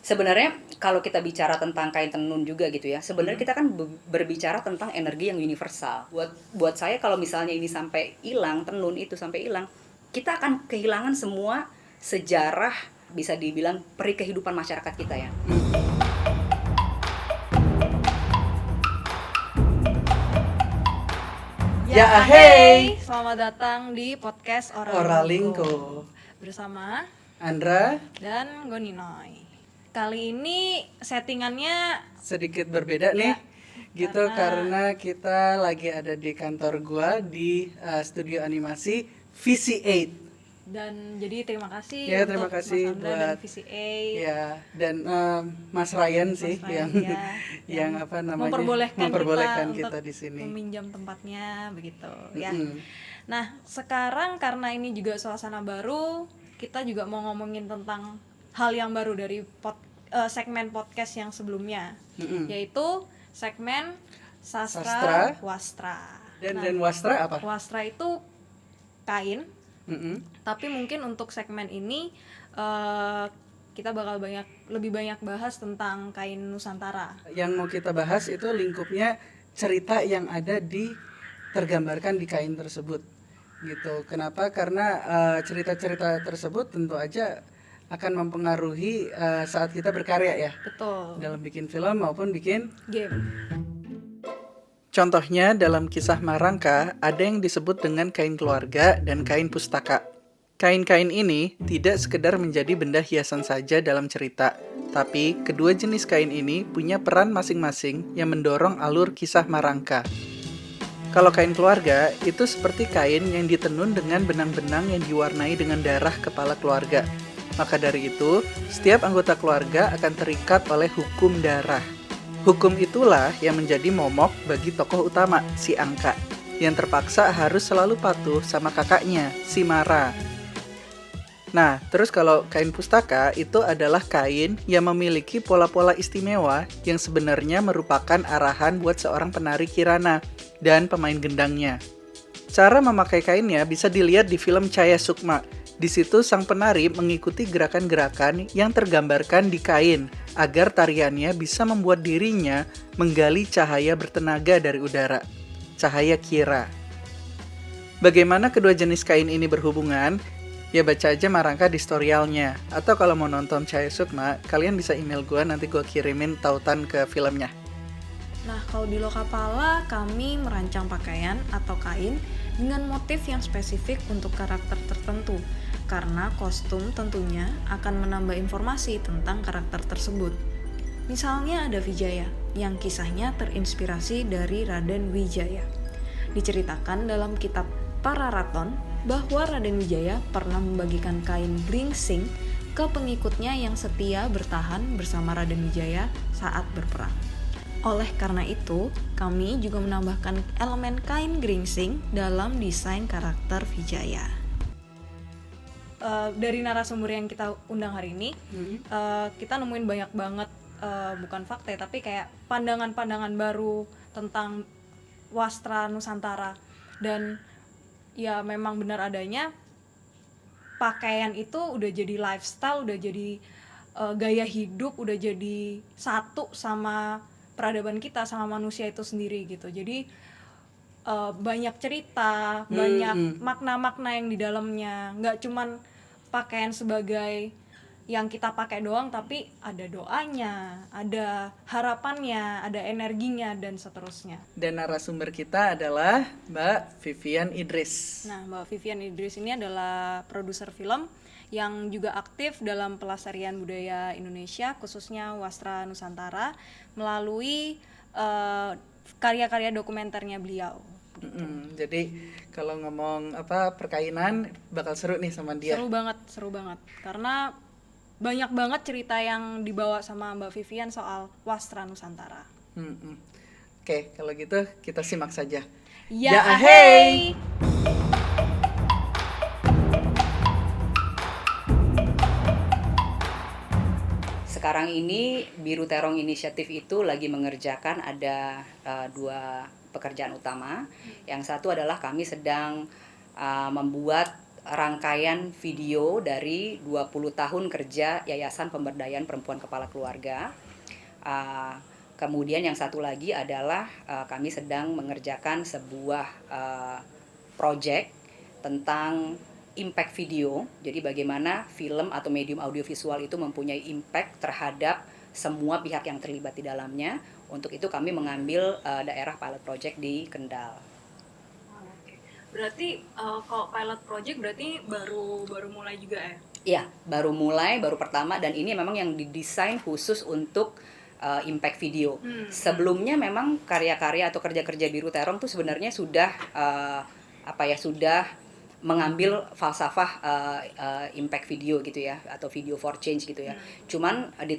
Sebenarnya kalau kita bicara tentang kain tenun juga gitu ya, sebenarnya kita kan berbicara tentang energi yang universal. Buat saya kalau misalnya ini sampai hilang, tenun itu sampai hilang, kita akan kehilangan semua sejarah, bisa dibilang peri kehidupan masyarakat kita ya. Ya, hey, selamat datang di podcast Oralingko bersama Andra dan Goninoy. Kali ini settingannya sedikit berbeda nih, gitu karena kita lagi ada di kantor gua di studio animasi VC8. dan jadi terima kasih Ya, untuk terima kasih Mas Andra dan buat VCA ya dan Mas Ryan sih Ryan, yang ya, yang apa namanya memperbolehkan kita untuk di sini. meminjam tempatnya begitu ya. Mm-mm. Nah, sekarang karena ini juga suasana baru, kita juga mau ngomongin tentang hal yang baru dari segmen podcast yang sebelumnya, yaitu segmen Sastra Wastra. Dan wastra apa? Wastra itu kain, tapi mungkin untuk segmen ini kita bakal lebih banyak bahas tentang kain Nusantara. Yang mau kita bahas itu lingkupnya cerita yang ada tergambarkan di kain tersebut, gitu. Kenapa? Karena cerita-cerita tersebut tentu aja akan mempengaruhi saat kita berkarya ya. Betul. Dalam bikin film maupun bikin game. Contohnya dalam kisah Marangka ada yang disebut dengan kain keluarga dan kain pustaka. Kain-kain ini tidak sekedar menjadi benda hiasan saja dalam cerita, tapi kedua jenis kain ini punya peran masing-masing yang mendorong alur kisah Marangka. Kalau kain keluarga, itu seperti kain yang ditenun dengan benang-benang yang diwarnai dengan darah kepala keluarga. Maka dari itu, setiap anggota keluarga akan terikat oleh hukum darah. Hukum itulah yang menjadi momok bagi tokoh utama, si Angka, yang terpaksa harus selalu patuh sama kakaknya, si Mara. Nah, terus kalau kain pustaka itu adalah kain yang memiliki pola-pola istimewa yang sebenarnya merupakan arahan buat seorang penari kirana dan pemain gendangnya. Cara memakai kainnya bisa dilihat di film Cahaya Sukma. Di situ sang penari mengikuti gerakan-gerakan yang tergambarkan di kain agar tariannya bisa membuat dirinya menggali cahaya bertenaga dari udara, cahaya kira. Bagaimana kedua jenis kain ini berhubungan? Ya baca aja Marangka di storyalnya. Atau kalau mau nonton Cahaya Sukma, kalian bisa email gue, nanti gue kirimin tautan ke filmnya. Nah, kalau di Lokapala kami merancang pakaian atau kain dengan motif yang spesifik untuk karakter tertentu, karena kostum tentunya akan menambah informasi tentang karakter tersebut. Misalnya ada Wijaya, yang kisahnya terinspirasi dari Raden Wijaya. Diceritakan dalam kitab Pararaton bahwa Raden Wijaya pernah membagikan kain gringsing ke pengikutnya yang setia bertahan bersama Raden Wijaya saat berperang. Oleh karena itu, kami juga menambahkan elemen kain gringsing dalam desain karakter Wijaya. Dari narasumber yang kita undang hari ini, kita nemuin banyak banget, bukan fakta tapi kayak pandangan-pandangan baru tentang wastra Nusantara. Dan ya memang benar adanya pakaian itu udah jadi lifestyle, udah jadi gaya hidup, udah jadi satu sama peradaban kita, sama manusia itu sendiri gitu. Jadi banyak cerita, banyak makna-makna yang di dalamnya. Nggak cuman pakaian sebagai yang kita pakai doang, tapi ada doanya, ada harapannya, ada energinya, dan seterusnya. Dan narasumber kita adalah Mbak Vivian Idris. Nah, Mbak Vivian Idris ini adalah produser film yang juga aktif dalam pelestarian budaya Indonesia, khususnya Wastra Nusantara, melalui karya-karya dokumenternya beliau. Jadi kalau ngomong perkainan bakal seru nih sama dia. Seru banget. Karena banyak banget cerita yang dibawa sama Mbak Vivian soal Wastra Nusantara. Oke, kalau gitu kita simak saja. Ya ahey! Sekarang ini Biru Terong Inisiatif itu lagi mengerjakan ada 2 pekerjaan utama. Yang satu adalah kami sedang membuat rangkaian video dari 20 tahun kerja Yayasan Pemberdayaan Perempuan Kepala Keluarga. Kemudian yang satu lagi adalah kami sedang mengerjakan sebuah project tentang impact video. Jadi bagaimana film atau medium audiovisual itu mempunyai impact terhadap semua pihak yang terlibat di dalamnya. Untuk itu kami mengambil daerah pilot project di Kendal. Oke. Berarti kalau pilot project berarti baru mulai juga ya? Iya, baru mulai, baru pertama, dan ini memang yang didesain khusus untuk impact video. Sebelumnya memang karya-karya atau kerja-kerja Biru Terong tuh sebenarnya sudah sudah mengambil falsafah impact video gitu ya, atau video for change gitu ya. Cuman di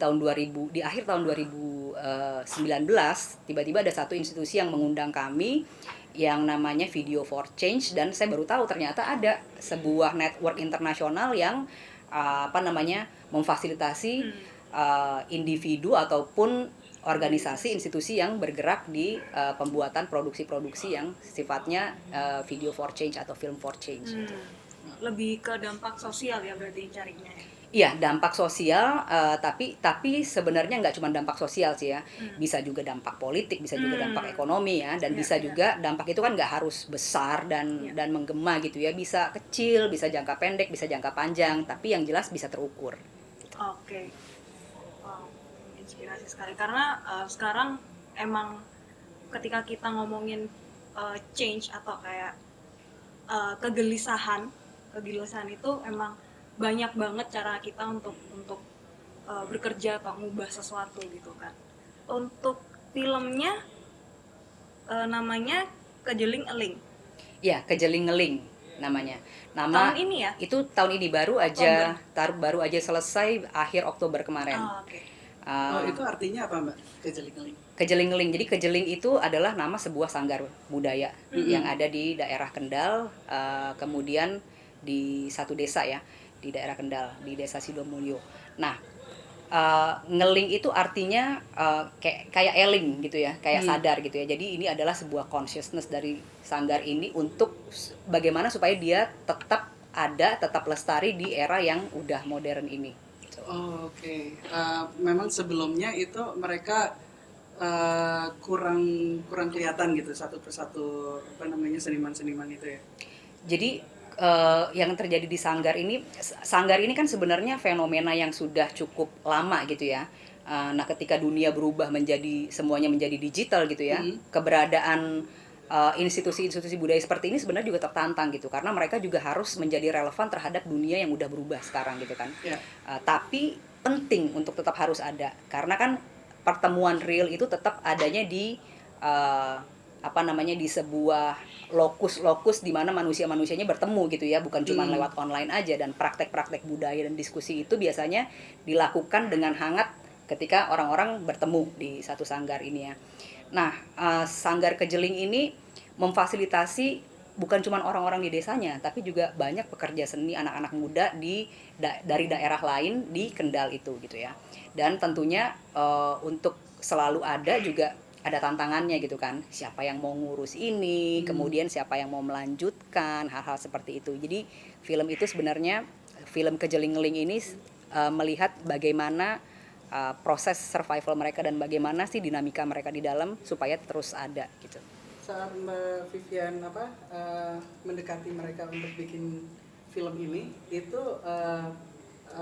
akhir tahun 2019 tiba-tiba ada satu institusi yang mengundang kami yang namanya Video for Change, dan saya baru tahu ternyata ada sebuah network internasional yang memfasilitasi individu ataupun organisasi institusi yang bergerak di pembuatan produksi-produksi yang sifatnya video for change atau film for change. Lebih ke dampak sosial ya berarti carinya. Iya, dampak sosial, tapi sebenarnya nggak cuma dampak sosial sih ya, bisa juga dampak politik, bisa juga dampak ekonomi ya, dan bisa juga dampak itu kan nggak harus besar dan menggema gitu ya, bisa kecil, bisa jangka pendek, bisa jangka panjang, tapi yang jelas bisa terukur. Oke. Wow, inspirasi sekali karena sekarang emang ketika kita ngomongin change atau kayak kegelisahan itu emang banyak banget cara kita untuk bekerja atau mengubah sesuatu gitu kan. Untuk filmnya namanya Kejeling Eling. Ya, Kejeling Eling namanya. Tahun ini ya? Itu tahun ini baru aja selesai akhir Oktober kemarin. Oke. Itu artinya apa, Mbak? Kejeling Eling. Kejeling Eling. Jadi Kejeling itu adalah nama sebuah sanggar budaya yang ada di daerah Kendal, kemudian di satu desa ya, di daerah Kendal, di desa Sidomulyo. Nah, ngeling itu artinya kayak eling gitu ya, kayak sadar gitu ya. Jadi ini adalah sebuah consciousness dari sanggar ini untuk bagaimana supaya dia tetap ada, tetap lestari di era yang udah modern ini. Oke. Memang sebelumnya itu mereka kurang kelihatan gitu satu persatu seniman-seniman itu ya. Jadi yang terjadi di sanggar ini kan sebenarnya fenomena yang sudah cukup lama gitu ya. Nah, ketika dunia berubah semuanya menjadi digital gitu ya, keberadaan institusi-institusi budaya seperti ini sebenarnya juga tertantang gitu, karena mereka juga harus menjadi relevan terhadap dunia yang udah berubah sekarang gitu kan. Tapi penting untuk tetap harus ada, karena kan pertemuan real itu tetap adanya di di sebuah lokus di mana manusianya bertemu gitu ya, bukan cuma lewat online aja. Dan praktek-praktek budaya dan diskusi itu biasanya dilakukan dengan hangat ketika orang-orang bertemu di satu sanggar ini ya. Nah, sanggar Kejeling ini memfasilitasi bukan cuma orang-orang di desanya, tapi juga banyak pekerja seni anak-anak muda dari daerah lain di Kendal itu gitu ya. Dan tentunya untuk selalu ada juga ada tantangannya gitu kan, siapa yang mau ngurus ini, kemudian siapa yang mau melanjutkan hal-hal seperti itu. Jadi film Kejeling Eling ini melihat bagaimana proses survival mereka dan bagaimana sih dinamika mereka di dalam supaya terus ada gitu. Saat Mbak Vivian mendekati mereka untuk bikin film ini, itu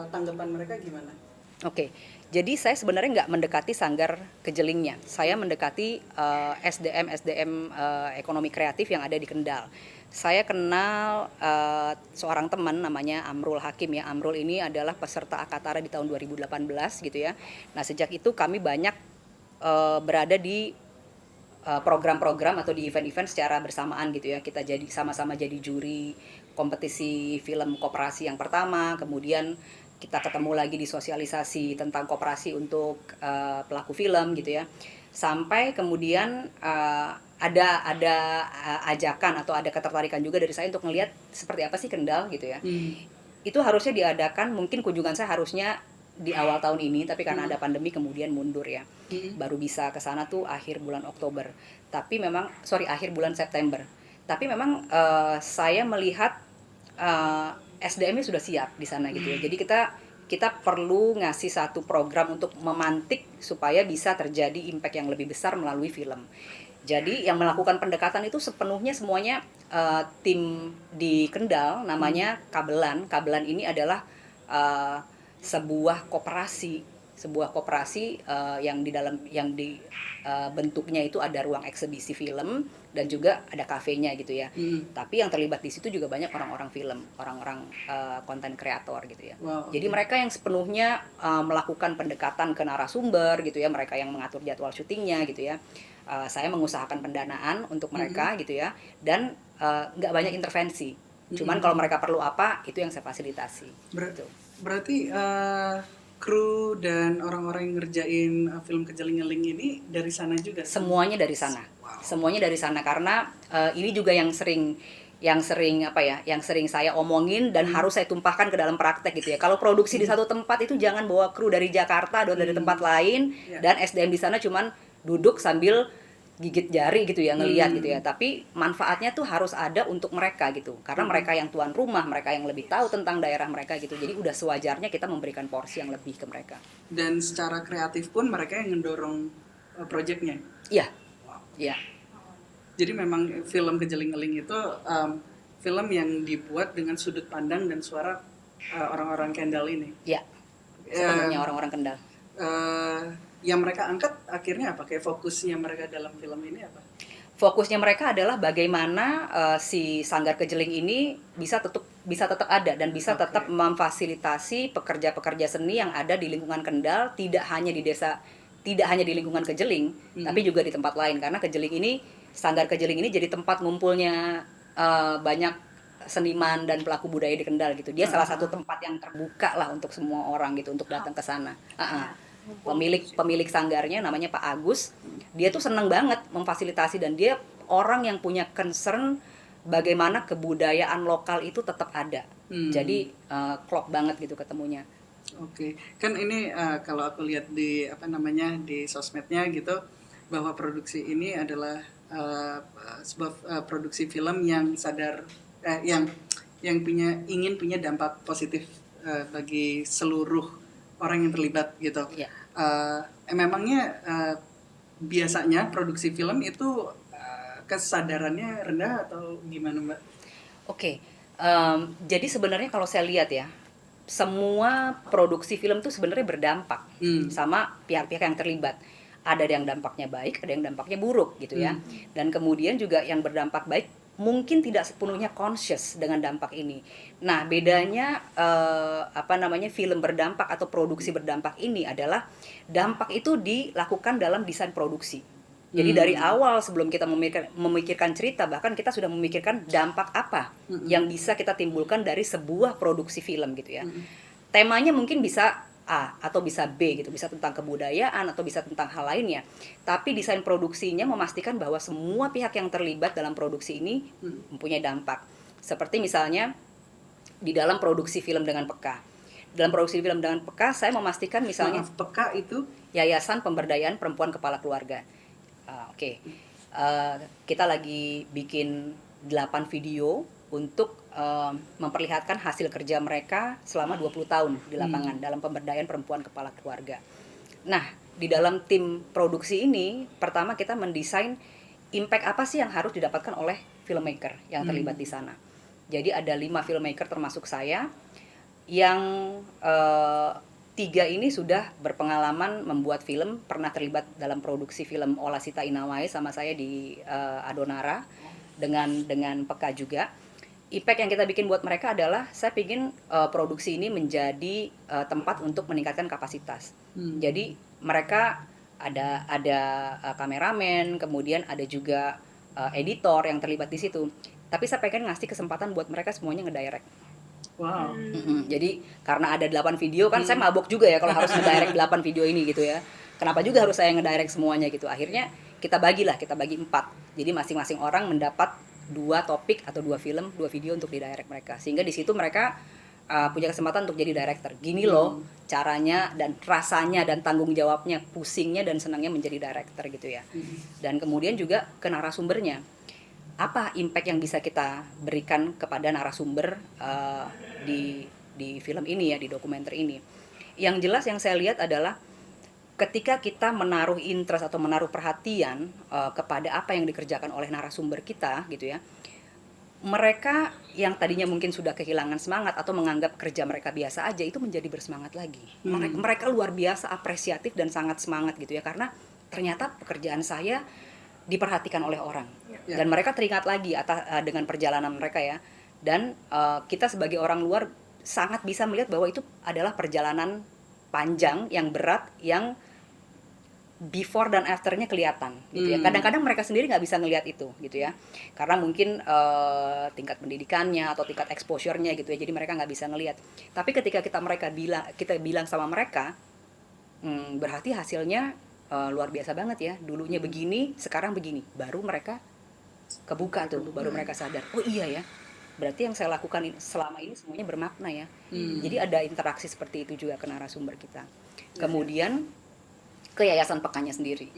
tanggapan mereka gimana? Oke, jadi saya sebenarnya nggak mendekati sanggar Kejelingnya. Saya mendekati SDM ekonomi kreatif yang ada di Kendal. Saya kenal seorang teman namanya Amrul Hakim ya. Amrul ini adalah peserta Akatara di tahun 2018 gitu ya. Nah, sejak itu kami banyak berada di program-program atau di event-event secara bersamaan gitu ya. Kita sama-sama jadi juri kompetisi film koperasi yang pertama, kemudian kita ketemu lagi di sosialisasi tentang koperasi untuk pelaku film gitu ya. Sampai kemudian ada ajakan atau ada ketertarikan juga dari saya untuk ngelihat seperti apa sih Kendal gitu ya. Itu harusnya diadakan, mungkin kunjungan saya harusnya di awal tahun ini, tapi karena ada pandemi kemudian mundur ya. Baru bisa ke sana tuh akhir bulan September. Tapi memang saya melihat SDM-nya sudah siap di sana gitu ya. Jadi kita perlu ngasih satu program untuk memantik supaya bisa terjadi impact yang lebih besar melalui film. Jadi yang melakukan pendekatan itu sepenuhnya semuanya tim di Kendal, namanya Kabelan. Kabelan ini adalah uh, sebuah koperasi yang di bentuknya itu ada ruang eksebisi film dan juga ada kafenya gitu ya. Tapi yang terlibat di situ juga banyak orang-orang film, orang-orang konten kreator gitu ya. Wow, Jadi mereka yang sepenuhnya melakukan pendekatan ke narasumber gitu ya, mereka yang mengatur jadwal syutingnya gitu ya. Saya mengusahakan pendanaan untuk mereka gitu ya, dan nggak banyak intervensi. Cuman kalau mereka perlu apa, itu yang saya fasilitasi. Gitu. Berarti kru dan orang-orang yang ngerjain film Kejeling-Eling ini dari sana juga? Semuanya dari sana. Wow. Semuanya dari sana karena ini juga yang sering saya omongin dan harus saya tumpahkan ke dalam praktek gitu ya. Kalau produksi di satu tempat itu jangan bawa kru dari Jakarta atau dari tempat lain dan SDM di sana cuman duduk sambil gigit jari gitu ya, ngelihat gitu ya. Tapi manfaatnya tuh harus ada untuk mereka gitu. Karena mereka yang tuan rumah, mereka yang lebih tahu tentang daerah mereka gitu. Jadi udah sewajarnya kita memberikan porsi yang lebih ke mereka. Dan secara kreatif pun mereka yang ngedorong proyeknya? Iya. Iya. Jadi memang film Kejeling-Eling itu film yang dibuat dengan sudut pandang dan suara orang-orang Kendal ini? Iya. Sepenuhnya orang-orang Kendal. Yang mereka angkat akhirnya apa? Kayak fokusnya mereka dalam film ini apa? Fokusnya mereka adalah bagaimana si Sanggar Kejeling ini bisa tetap ada dan bisa tetap memfasilitasi pekerja-pekerja seni yang ada di lingkungan Kendal, tidak hanya di lingkungan Kejeling, tapi juga di tempat lain, karena Sanggar Kejeling ini jadi tempat ngumpulnya banyak seniman dan pelaku budaya di Kendal gitu. Dia salah satu tempat yang terbuka lah untuk semua orang gitu untuk datang ke sana. Pemilik sanggarnya namanya Pak Agus, dia tuh seneng banget memfasilitasi dan dia orang yang punya concern bagaimana kebudayaan lokal itu tetap ada. Jadi klop banget gitu ketemunya. Oke. Kan ini kalau aku lihat di di sosmednya gitu, bahwa produksi ini adalah sebuah produksi film yang sadar yang ingin punya dampak positif bagi seluruh orang yang terlibat gitu. Ya. Memangnya biasanya produksi film itu kesadarannya rendah atau gimana, Mbak? Oke. Jadi sebenarnya kalau saya lihat ya, semua produksi film tuh sebenarnya berdampak sama pihak-pihak yang terlibat. Ada yang dampaknya baik, ada yang dampaknya buruk gitu ya. Dan kemudian juga yang berdampak baik mungkin tidak sepenuhnya conscious dengan dampak ini. Nah, bedanya film berdampak atau produksi berdampak ini adalah dampak itu dilakukan dalam desain produksi. Jadi dari awal sebelum kita memikirkan cerita, bahkan kita sudah memikirkan dampak apa yang bisa kita timbulkan dari sebuah produksi film gitu ya. Temanya mungkin bisa A atau bisa B gitu, bisa tentang kebudayaan atau bisa tentang hal lainnya. Tapi desain produksinya memastikan bahwa semua pihak yang terlibat dalam produksi ini mempunyai dampak. Seperti misalnya di dalam produksi film dengan peka. Dalam produksi film dengan peka, saya memastikan misalnya peka itu Yayasan Pemberdayaan Perempuan Kepala Keluarga. Kita lagi bikin 8 video untuk memperlihatkan hasil kerja mereka selama 20 tahun di lapangan dalam pemberdayaan perempuan kepala keluarga. Nah, di dalam tim produksi ini, pertama kita mendesain impact apa sih yang harus didapatkan oleh filmmaker yang terlibat di sana. Jadi ada 5 filmmaker termasuk saya, yang 3 ini sudah berpengalaman membuat film, pernah terlibat dalam produksi film Olasita Inawai sama saya di Adonara, dengan Peka juga. Impact yang kita bikin buat mereka adalah saya ingin produksi ini menjadi tempat untuk meningkatkan kapasitas. Jadi mereka ada kameramen, kemudian ada juga editor yang terlibat di situ. Tapi saya pengen ngasih kesempatan buat mereka semuanya ngedirect. Wow. Jadi karena ada 8 video kan saya mabok juga ya kalau harus ngedirect 8 video ini gitu ya. Kenapa juga harus saya ngedirect semuanya gitu. Akhirnya kita bagi 4. Jadi masing-masing orang mendapat 2 topik atau 2 video untuk di-direct mereka. Sehingga di situ mereka punya kesempatan untuk jadi director. Gini loh caranya dan rasanya dan tanggung jawabnya, pusingnya dan senangnya menjadi director gitu ya. Dan kemudian juga ke narasumbernya. apa impact yang bisa kita berikan kepada narasumber di film ini ya, di dokumenter ini. Yang jelas yang saya lihat adalah ketika kita menaruh interest atau menaruh perhatian kepada apa yang dikerjakan oleh narasumber kita gitu ya, mereka yang tadinya mungkin sudah kehilangan semangat atau menganggap kerja mereka biasa aja, itu menjadi bersemangat lagi. Mereka luar biasa apresiatif dan sangat semangat gitu ya, karena ternyata pekerjaan saya diperhatikan oleh orang. Ya. Dan mereka teringat lagi dengan perjalanan mereka ya. Dan kita sebagai orang luar sangat bisa melihat bahwa itu adalah perjalanan panjang yang berat, yang before dan afternya kelihatan gitu ya. Kadang-kadang mereka sendiri nggak bisa ngelihat itu gitu ya, karena mungkin tingkat pendidikannya atau tingkat exposure-nya gitu ya, jadi mereka nggak bisa ngelihat. Tapi ketika kita bilang sama mereka, berarti hasilnya luar biasa banget ya, dulunya begini sekarang begini, baru mereka kebuka tuh, baru mereka sadar, oh iya ya, berarti yang saya lakukan selama ini semuanya bermakna ya. Jadi ada interaksi seperti itu juga ke narasumber kita. Kemudian ke Yayasan Pekanya sendiri.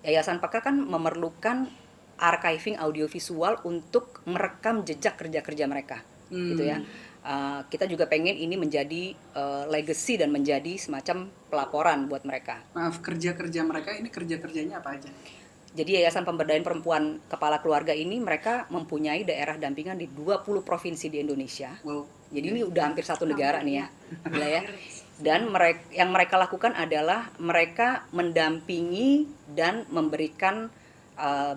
Yayasan Peka kan memerlukan archiving audiovisual untuk merekam jejak kerja-kerja mereka, gitu ya. Kita juga pengen ini menjadi legacy dan menjadi semacam pelaporan buat mereka. Maaf, kerja-kerja mereka ini kerja-kerjanya apa aja? Jadi Yayasan Pemberdayaan Perempuan Kepala Keluarga ini mereka mempunyai daerah dampingan di 20 provinsi di Indonesia. Wow. Jadi ini udah hampir satu negara nih ya, gila ya. Dan yang mereka lakukan adalah mereka mendampingi dan memberikan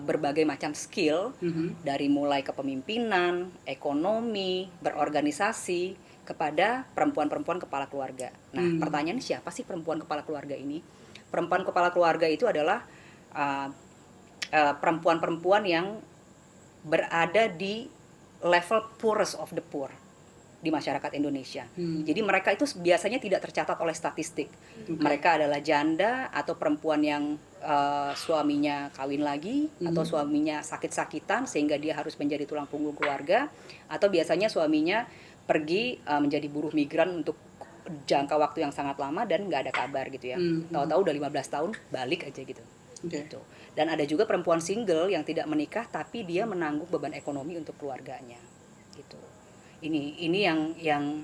berbagai macam skill, dari mulai kepemimpinan, ekonomi, berorganisasi kepada perempuan-perempuan kepala keluarga. Nah, pertanyaannya siapa sih perempuan kepala keluarga ini? Perempuan kepala keluarga itu adalah perempuan-perempuan yang berada di level poorest of the poor di masyarakat Indonesia. Jadi mereka itu biasanya tidak tercatat oleh statistik. Mereka adalah janda atau perempuan yang suaminya kawin lagi, atau suaminya sakit-sakitan sehingga dia harus menjadi tulang punggung keluarga, atau biasanya suaminya pergi menjadi buruh migran untuk jangka waktu yang sangat lama dan nggak ada kabar gitu ya. Tahu-tahu udah 15 tahun balik aja gitu. Gitu. Dan ada juga perempuan single yang tidak menikah tapi dia menanggung beban ekonomi untuk keluarganya gitu. Ini yang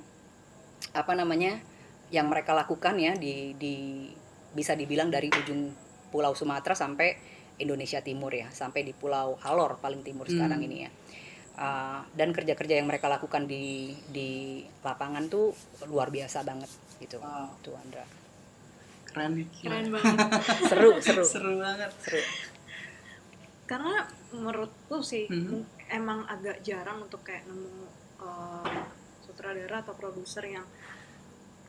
apa namanya, yang mereka lakukan ya, di bisa dibilang dari ujung Pulau Sumatera sampai Indonesia Timur ya, sampai di Pulau Halor paling timur sekarang ini ya. Dan kerja-kerja yang mereka lakukan di lapangan tuh luar biasa banget gitu. Tuh Andra. Keren banget. Seru banget. Karena menurutku sih emang agak jarang untuk kayak nemu sutradara atau produser yang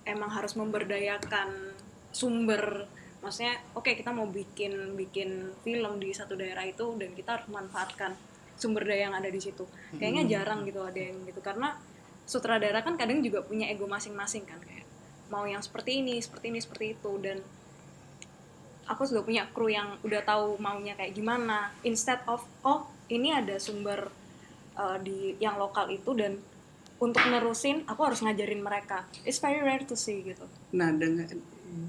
emang harus memberdayakan sumber. Maksudnya oke, kita mau bikin film di satu daerah itu dan kita harus memanfaatkan sumber daya yang ada di situ. Kayaknya jarang gitu ada yang gitu, karena sutradara kan kadang juga punya ego masing-masing kan, kayak mau yang seperti ini, seperti itu, dan aku sudah punya kru yang udah tahu maunya kayak gimana, instead of ini ada sumber di yang lokal itu dan untuk nerusin aku harus ngajarin mereka. It's very rare to see gitu. Nah,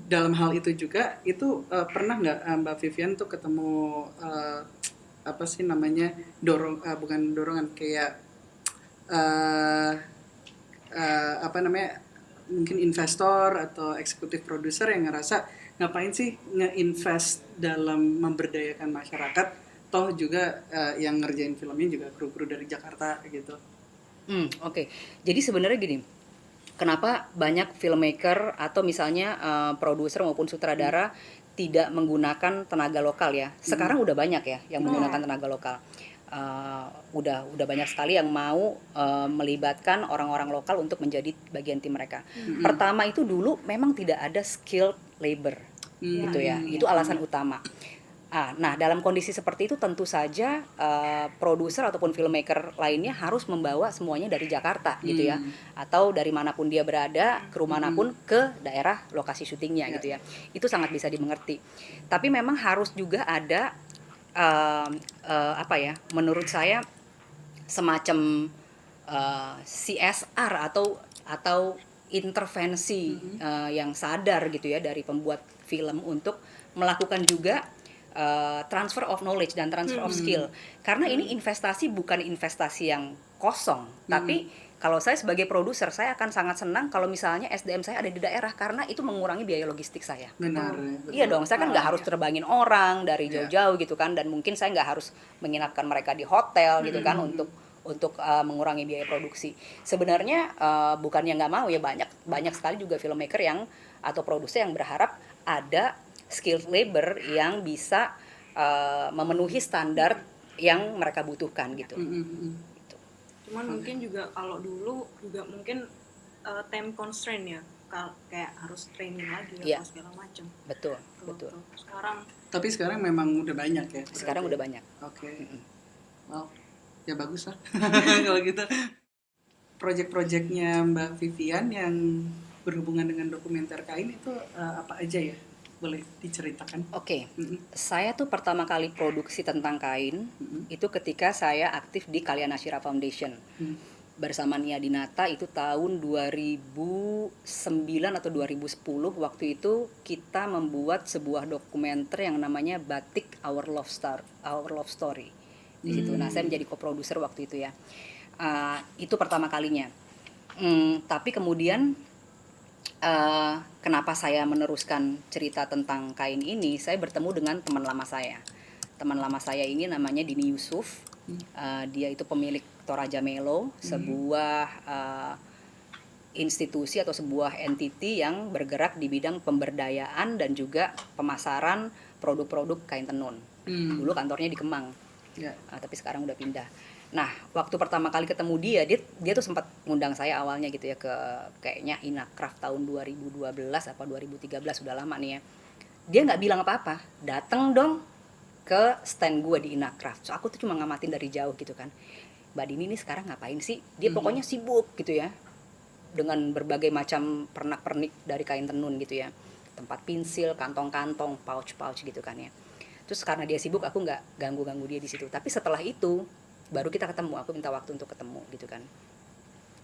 dalam hal itu juga itu pernah nggak Mbak Vivian tuh ketemu apa sih namanya, bukan dorongan, kayak apa namanya, mungkin investor atau eksekutif produser yang ngerasa ngapain sih nge-invest dalam memberdayakan masyarakat, toh juga yang ngerjain filmnya juga kru-kru dari Jakarta gitu. Oke. Jadi sebenarnya gini, kenapa banyak filmmaker atau misalnya produser maupun sutradara tidak menggunakan tenaga lokal ya? Sekarang udah banyak ya yang menggunakan tenaga lokal. Udah banyak sekali yang mau melibatkan orang-orang lokal untuk menjadi bagian tim mereka. Pertama itu dulu memang tidak ada skilled labor gitu ya. Itu alasan utama. Nah, dalam kondisi seperti itu tentu saja produser ataupun filmmaker lainnya harus membawa semuanya dari Jakarta gitu ya, atau dari manapun dia berada, ke manapun ke daerah lokasi syutingnya gitu ya. Itu sangat bisa dimengerti. Tapi memang harus juga ada apa ya? Menurut saya semacam CSR atau intervensi yang sadar gitu ya dari pembuat film untuk melakukan juga transfer of knowledge dan transfer of skill. Karena ini investasi bukan investasi yang kosong, tapi kalau saya sebagai produser, saya akan sangat senang kalau misalnya SDM saya ada di daerah karena itu mengurangi biaya logistik saya. Benar. Iya dong, saya kan nggak harus terbangin orang dari jauh-jauh gitu kan, dan mungkin saya nggak harus menginapkan mereka di hotel gitu kan untuk mengurangi biaya produksi. Sebenarnya bukannya nggak mau ya, banyak sekali juga filmmaker yang atau produser yang berharap ada skilled labor yang bisa memenuhi standar yang mereka butuhkan gitu. Gitu. Cuman mungkin juga kalau dulu juga mungkin time constraint ya, kayak harus training lagi Iya. atau segala macam. Betul. Tapi sekarang memang udah banyak ya. Sekarang udah banyak. Oke. Wow. Ya bagus lah kalau gitu. Project-projectnya Mbak Vivian yang berhubungan dengan dokumenter kain itu apa aja ya? Boleh diceritakan? Oke. Saya tuh pertama kali produksi tentang kain itu ketika saya aktif di Kalyana Shira Foundation. Bersama Nia Dinata itu tahun 2009 atau 2010. Waktu itu kita membuat sebuah dokumenter yang namanya Batik Our Love Story. Di situ. Nah, saya menjadi co-producer waktu itu ya. Itu pertama kalinya. Tapi kemudian kenapa saya meneruskan cerita tentang kain ini? Saya bertemu dengan teman lama saya. Teman lama saya ini namanya Dini Yusuf. Dia itu pemilik Toraja Melo, sebuah institusi atau sebuah entity yang bergerak di bidang pemberdayaan dan juga pemasaran produk-produk kain tenun. Dulu kantornya di Kemang, tapi sekarang udah pindah. Nah, waktu pertama kali ketemu dia tuh sempat ngundang saya awalnya gitu ya ke kayaknya Inacraft tahun 2012 apa 2013, udah lama nih ya. Dia nggak bilang apa-apa, datang dong ke stand gue di Inacraft. So aku tuh cuma ngamatin dari jauh gitu kan. Mbak Dini ini sekarang ngapain sih? Dia pokoknya sibuk gitu ya, dengan berbagai macam pernak-pernik dari kain tenun gitu ya. Tempat pensil, kantong-kantong, pouch-pouch gitu kan ya. Terus karena dia sibuk, aku nggak ganggu-ganggu dia di situ. Tapi setelah itu baru kita ketemu, aku minta waktu untuk ketemu gitu kan.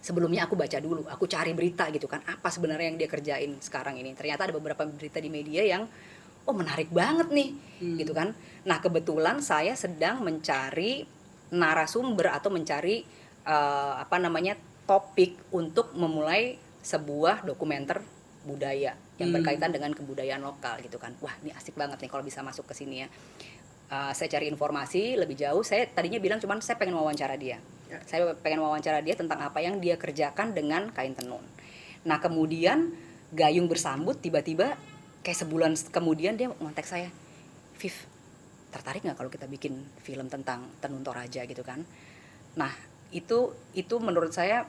Sebelumnya aku baca dulu, aku cari berita gitu kan, apa sebenarnya yang dia kerjain sekarang ini. Ternyata ada beberapa berita di media yang menarik banget nih gitu kan. Nah, kebetulan saya sedang mencari narasumber atau mencari topik untuk memulai sebuah dokumenter budaya yang berkaitan dengan kebudayaan lokal gitu kan. Wah, ini asik banget nih kalau bisa masuk ke sini ya. Saya cari informasi lebih jauh. Saya tadinya bilang cuman saya pengen wawancara dia. Saya pengen wawancara dia tentang apa yang dia kerjakan dengan kain tenun. Nah, kemudian gayung bersambut, tiba-tiba kayak sebulan kemudian dia ngontek saya, "Viv, tertarik nggak kalau kita bikin film tentang tenun Toraja gitu kan?" Nah, itu menurut saya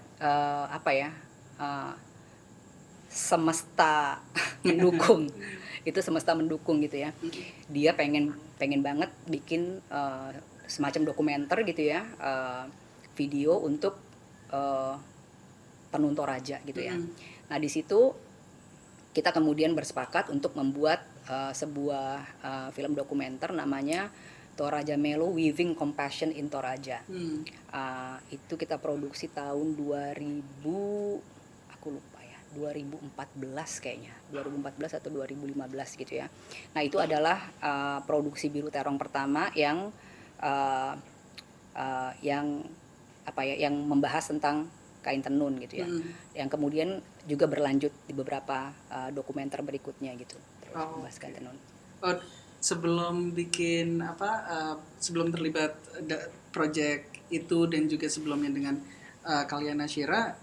semesta mendukung. Itu semesta mendukung gitu ya. Dia pengen banget bikin semacam dokumenter gitu ya, video untuk tenun Toraja gitu ya. Nah, di situ kita kemudian bersepakat untuk membuat sebuah film dokumenter namanya Toraja Melo Weaving Compassion in Toraja. Itu kita produksi tahun 2014 kayaknya, 2014 atau 2015 gitu ya. Nah, itu adalah produksi Biru Terong pertama yang membahas tentang kain tenun gitu ya. Yang kemudian juga berlanjut di beberapa dokumenter berikutnya gitu. Terus membahas kain tenun. Sebelum bikin sebelum terlibat project itu dan juga sebelumnya dengan Kalyana Shira,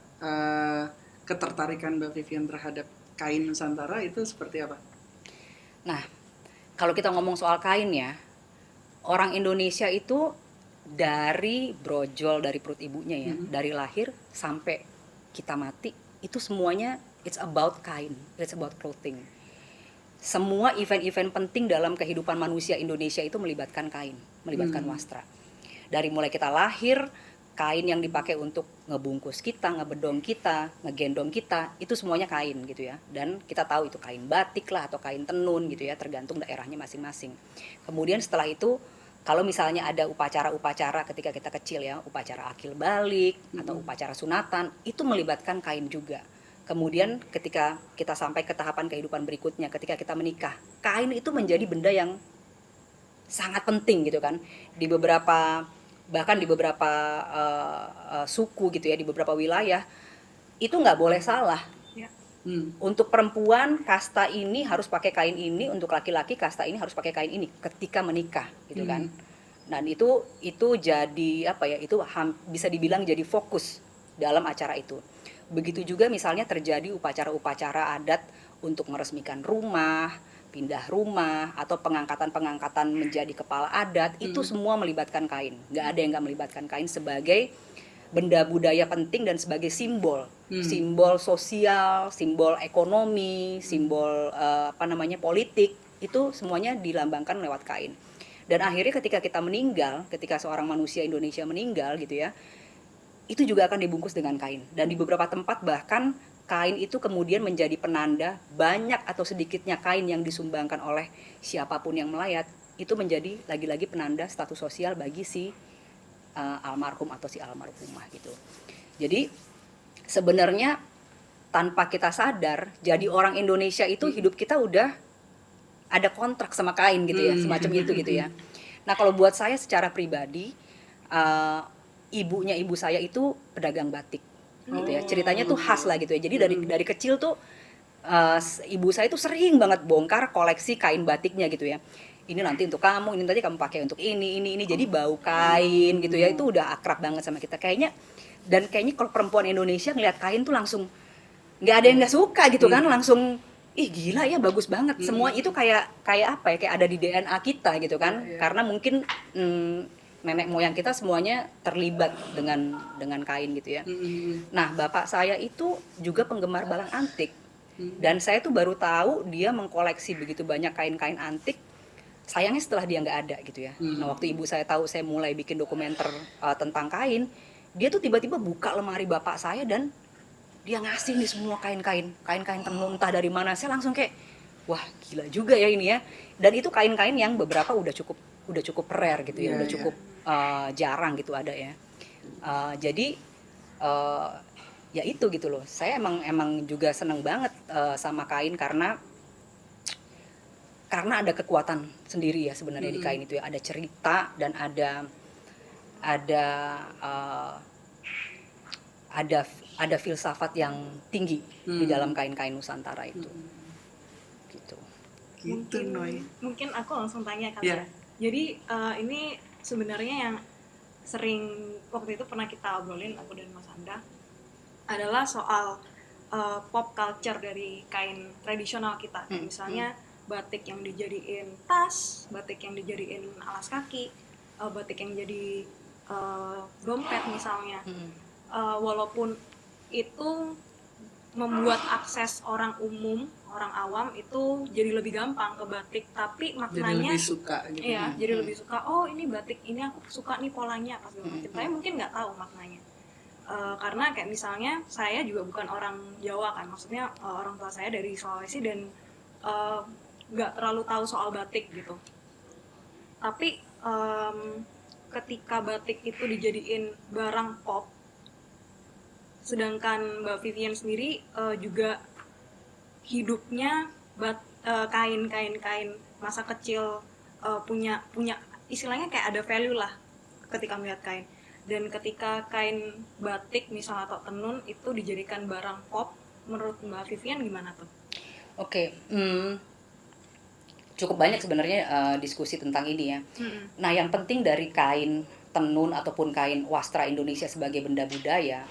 ketertarikan Mbak Vivian terhadap kain Nusantara itu seperti apa? Nah, kalau kita ngomong soal kain ya, orang Indonesia itu dari brojol dari perut ibunya ya, dari lahir sampai kita mati itu semuanya it's about kain, it's about clothing. Semua event-event penting dalam kehidupan manusia Indonesia itu melibatkan kain, melibatkan wastra. Dari mulai kita lahir, kain yang dipakai untuk ngebungkus kita, ngebedong kita, ngegendong kita, itu semuanya kain gitu ya. Dan kita tahu itu kain batik lah atau kain tenun gitu ya, tergantung daerahnya masing-masing. Kemudian setelah itu, kalau misalnya ada upacara-upacara ketika kita kecil ya, upacara akil balik atau upacara sunatan, itu melibatkan kain juga. Kemudian ketika kita sampai ke tahapan kehidupan berikutnya, ketika kita menikah, kain itu menjadi benda yang sangat penting gitu kan. Di beberapa bahkan di beberapa suku gitu ya, di beberapa wilayah itu nggak boleh salah. Ya. Untuk perempuan kasta ini harus pakai kain ini, untuk laki-laki kasta ini harus pakai kain ini ketika menikah gitu kan. Dan itu jadi apa ya, itu bisa dibilang jadi fokus dalam acara itu. Begitu juga misalnya terjadi upacara-upacara adat untuk meresmikan rumah, pindah rumah, atau pengangkatan menjadi kepala adat, itu semua melibatkan kain. Nggak ada yang nggak melibatkan kain sebagai benda budaya penting dan sebagai simbol sosial, simbol ekonomi, simbol politik, itu semuanya dilambangkan lewat kain. Dan akhirnya ketika seorang manusia Indonesia meninggal gitu ya, itu juga akan dibungkus dengan kain. Dan di beberapa tempat bahkan kain itu kemudian menjadi penanda, banyak atau sedikitnya kain yang disumbangkan oleh siapapun yang melayat, itu menjadi lagi-lagi penanda status sosial bagi si almarhum atau si almarhumah gitu. Jadi sebenarnya tanpa kita sadar, jadi orang Indonesia itu hidup kita udah ada kontrak sama kain gitu ya, semacam itu gitu ya. Nah kalau buat saya secara pribadi, ibunya ibu saya itu pedagang batik gitu ya. Ceritanya tuh khas lah gitu ya. Jadi dari kecil tuh ibu saya tuh sering banget bongkar koleksi kain batiknya gitu ya. Ini nanti untuk kamu, ini nanti kamu pakai untuk ini. Jadi bau kain gitu ya, itu udah akrab banget sama kita. Kayaknya kalau perempuan Indonesia ngeliat kain tuh langsung nggak ada yang nggak suka gitu kan, langsung ih gila ya, bagus banget. Semua itu kayak apa ya, kayak ada di DNA kita gitu kan. Karena mungkin nenek moyang kita semuanya terlibat dengan kain gitu ya. Nah, bapak saya itu juga penggemar barang antik. Dan saya tuh baru tahu dia mengkoleksi begitu banyak kain-kain antik. Sayangnya setelah dia nggak ada gitu ya. Nah, waktu ibu saya tahu saya mulai bikin dokumenter tentang kain, dia tuh tiba-tiba buka lemari bapak saya dan dia ngasih nih semua kain-kain tenun entah dari mana. Saya langsung kayak, wah gila juga ya ini ya. Dan itu kain-kain yang beberapa udah cukup rare gitu ya, udah cukup jarang gitu ada ya. Jadi ya itu gitu loh. Saya emang juga seneng banget sama kain karena ada kekuatan sendiri ya sebenarnya di kain itu ya. Ada cerita dan ada filsafat yang tinggi di dalam kain-kain Nusantara itu. Gitu. Mungkin aku langsung tanya kali Yeah. ya. Jadi ini sebenarnya yang sering waktu itu pernah kita obrolin aku dan Mas Anda adalah soal pop culture dari kain tradisional kita. Kayak misalnya batik yang dijadiin tas, batik yang dijadiin alas kaki, batik yang jadi dompet misalnya. Walaupun itu membuat akses orang umum, orang awam itu jadi lebih gampang ke batik, tapi maknanya Jadi lebih suka gitu. iya, jadi lebih suka, oh ini batik ini aku suka nih polanya apa segala macam. Saya mungkin nggak tahu maknanya. Karena kayak misalnya saya juga bukan orang Jawa kan, maksudnya orang tua saya dari Sulawesi dan nggak terlalu tahu soal batik gitu. Tapi ketika batik itu dijadiin barang pop, sedangkan Mbak Vivian sendiri juga hidupnya kain masa kecil punya istilahnya kayak ada value lah ketika melihat kain. Dan ketika kain batik misalnya atau tenun itu dijadikan barang pop, menurut Mbak Vivian gimana tuh? Oke, cukup banyak sebenarnya diskusi tentang ini ya. Nah, yang penting dari kain tenun ataupun kain wastra Indonesia sebagai benda budaya,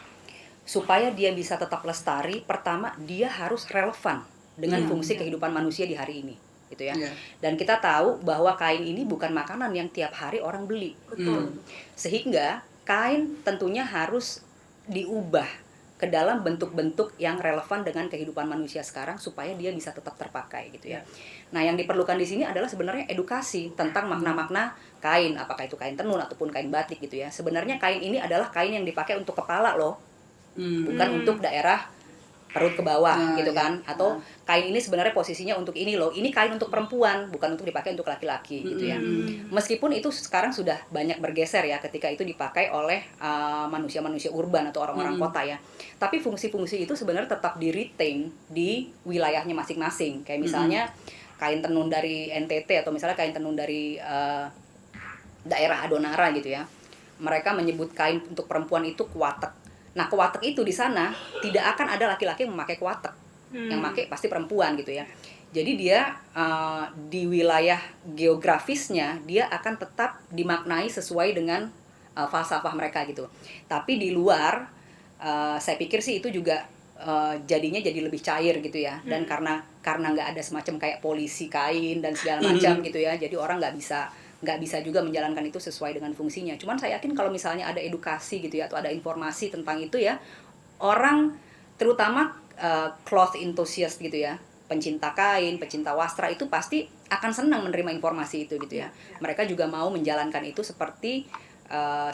supaya dia bisa tetap lestari, pertama dia harus relevan dengan fungsi kehidupan manusia di hari ini, gitu ya. Dan kita tahu bahwa kain ini bukan makanan yang tiap hari orang beli. Sehingga kain tentunya harus diubah ke dalam bentuk-bentuk yang relevan dengan kehidupan manusia sekarang supaya dia bisa tetap terpakai gitu ya. Nah, yang diperlukan di sini adalah sebenarnya edukasi tentang makna-makna kain, apakah itu kain tenun ataupun kain batik gitu ya. Sebenarnya kain ini adalah kain yang dipakai untuk kepala loh. Bukan untuk daerah perut ke bawah gitu kan. Atau kain ini sebenarnya posisinya untuk ini loh. Ini kain untuk perempuan, bukan untuk dipakai untuk laki-laki gitu ya. Meskipun itu sekarang sudah banyak bergeser ya ketika itu dipakai oleh manusia-manusia urban atau orang-orang kota ya. Tapi fungsi-fungsi itu sebenarnya tetap di retain di wilayahnya masing-masing. Kayak misalnya kain tenun dari NTT atau misalnya kain tenun dari daerah Adonara gitu ya. Mereka menyebut kain untuk perempuan itu kuatek. Nah, kuatek itu di sana tidak akan ada laki-laki yang memakai kuatek. Yang pakai pasti perempuan gitu ya. Jadi dia di wilayah geografisnya dia akan tetap dimaknai sesuai dengan falsafah mereka gitu. Tapi di luar saya pikir sih itu juga jadinya jadi lebih cair gitu ya. Dan karena nggak ada semacam kayak polisi kain dan segala macam gitu ya. Jadi orang nggak bisa juga menjalankan itu sesuai dengan fungsinya. Cuman saya yakin kalau misalnya ada edukasi gitu ya atau ada informasi tentang itu ya, orang terutama cloth enthusiast gitu ya, pencinta kain, pencinta wastra itu pasti akan senang menerima informasi itu gitu ya. Mereka juga mau menjalankan itu seperti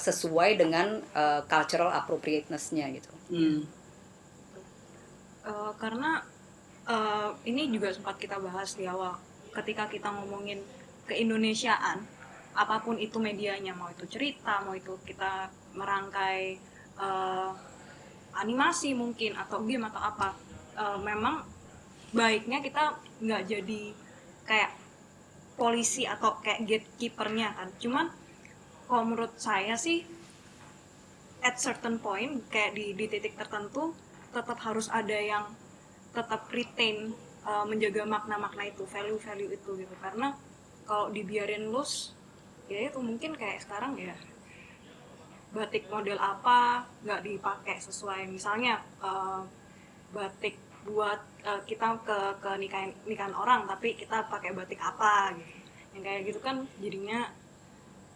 sesuai dengan cultural appropriateness-nya gitu. Karena ini juga sempat kita bahas di awal ketika kita ngomongin keindonesiaan, apapun itu medianya, mau itu cerita, mau itu kita merangkai animasi mungkin atau game atau apa, memang baiknya kita nggak jadi kayak polisi atau kayak gatekeepernya kan. Cuman kalau menurut saya sih at certain point kayak di titik tertentu tetap harus ada yang tetap retain, menjaga makna-makna itu, value-value itu gitu. Karena kalau dibiarin loose ya itu mungkin kayak sekarang ya batik model apa nggak dipakai sesuai, misalnya batik buat kita ke nikahan orang tapi kita pakai batik apa gitu, yang kayak gitu kan jadinya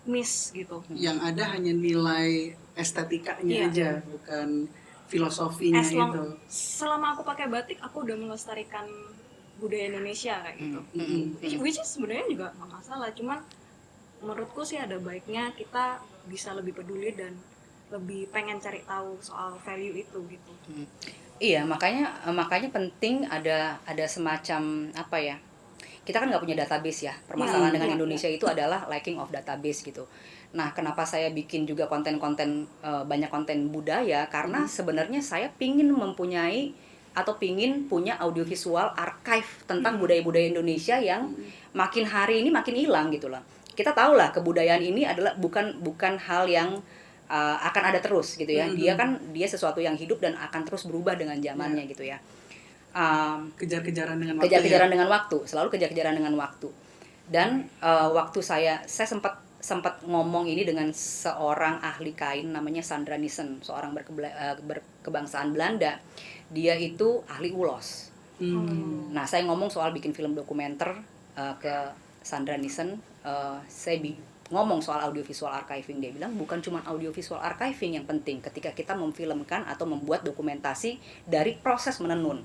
miss gitu. Yang ada hanya nilai estetikanya aja, bukan filosofinya itu. Selama aku pakai batik aku udah melestarikan budaya Indonesia kayak gitu. Which is sebenarnya juga nggak masalah, cuman menurutku sih ada baiknya kita bisa lebih peduli dan lebih pengen cari tahu soal value itu gitu. Iya, makanya penting ada semacam apa ya? Kita kan nggak punya database ya. Permasalahan dengan Indonesia itu adalah lacking of database gitu. Nah, kenapa saya bikin juga konten-konten banyak konten budaya? Karena sebenarnya saya pingin mempunyai atau pingin punya audiovisual archive tentang budaya-budaya Indonesia yang makin hari ini makin hilang gitu loh. Kita tahu lah kebudayaan ini adalah bukan hal yang akan ada terus gitu ya. Dia sesuatu yang hidup dan akan terus berubah dengan zamannya gitu ya. Kejar-kejaran dengan dengan waktu, selalu kejar-kejaran dengan waktu. Dan waktu saya sempat ngomong ini dengan seorang ahli kain namanya Sandra Nissen, seorang berkebangsaan Belanda. Dia itu ahli ulos. Nah, saya ngomong soal bikin film dokumenter ke Sandra Nissen. Saya ngomong soal audiovisual archiving. Dia bilang bukan cuma audiovisual archiving yang penting ketika kita memfilmkan atau membuat dokumentasi dari proses menenun.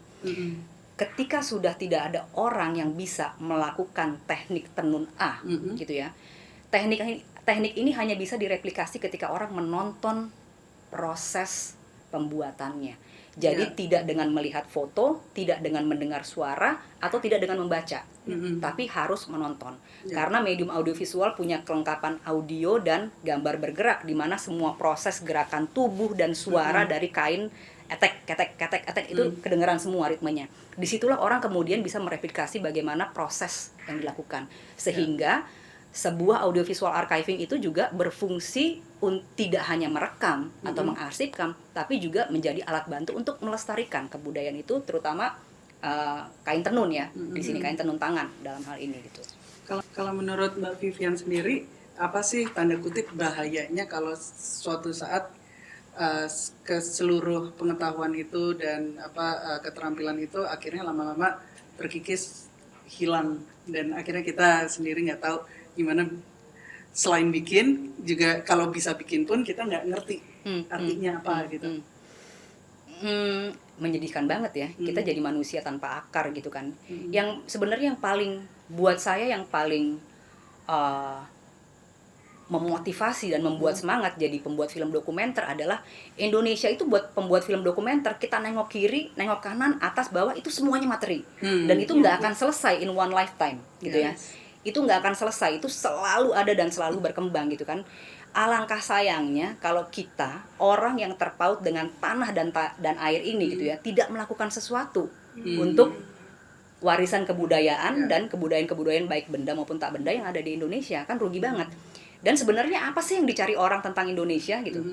Ketika sudah tidak ada orang yang bisa melakukan teknik tenun A gitu ya, teknik ini hanya bisa direplikasi ketika orang menonton proses pembuatannya. Jadi tidak dengan melihat foto, tidak dengan mendengar suara, atau tidak dengan membaca, tapi harus menonton. Karena medium audiovisual punya kelengkapan audio dan gambar bergerak, di mana semua proses gerakan tubuh dan suara dari kain etek itu kedengeran semua ritmenya. Disitulah orang kemudian bisa mereplikasi bagaimana proses yang dilakukan, sehingga sebuah audiovisual archiving itu juga berfungsi tidak hanya merekam atau mengarsipkan, tapi juga menjadi alat bantu untuk melestarikan kebudayaan itu, terutama kain tenun ya, di sini kain tenun tangan dalam hal ini gitu. Kalau menurut Mbak Vivian sendiri, apa sih tanda kutip bahayanya kalau suatu saat ke seluruh pengetahuan itu dan keterampilan itu akhirnya lama-lama terkikis, hilang, dan akhirnya kita sendiri nggak tahu gimana, selain bikin juga kalau bisa bikin pun kita nggak ngerti artinya apa gitu. Menyedihkan banget ya, kita jadi manusia tanpa akar gitu kan. Yang sebenarnya yang paling buat saya yang paling memotivasi dan membuat semangat jadi pembuat film dokumenter adalah Indonesia itu buat pembuat film dokumenter, kita nengok kiri, nengok kanan, atas, bawah, itu semuanya materi. Dan itu nggak akan selesai in one lifetime gitu ya. Itu nggak akan selesai, itu selalu ada dan selalu berkembang gitu kan. Alangkah sayangnya kalau kita orang yang terpaut dengan tanah dan air ini gitu ya, tidak melakukan sesuatu untuk warisan kebudayaan Ya. dan kebudayaan-kebudayaan baik benda maupun tak benda yang ada di Indonesia, kan rugi banget. Dan sebenarnya apa sih yang dicari orang tentang Indonesia gitu?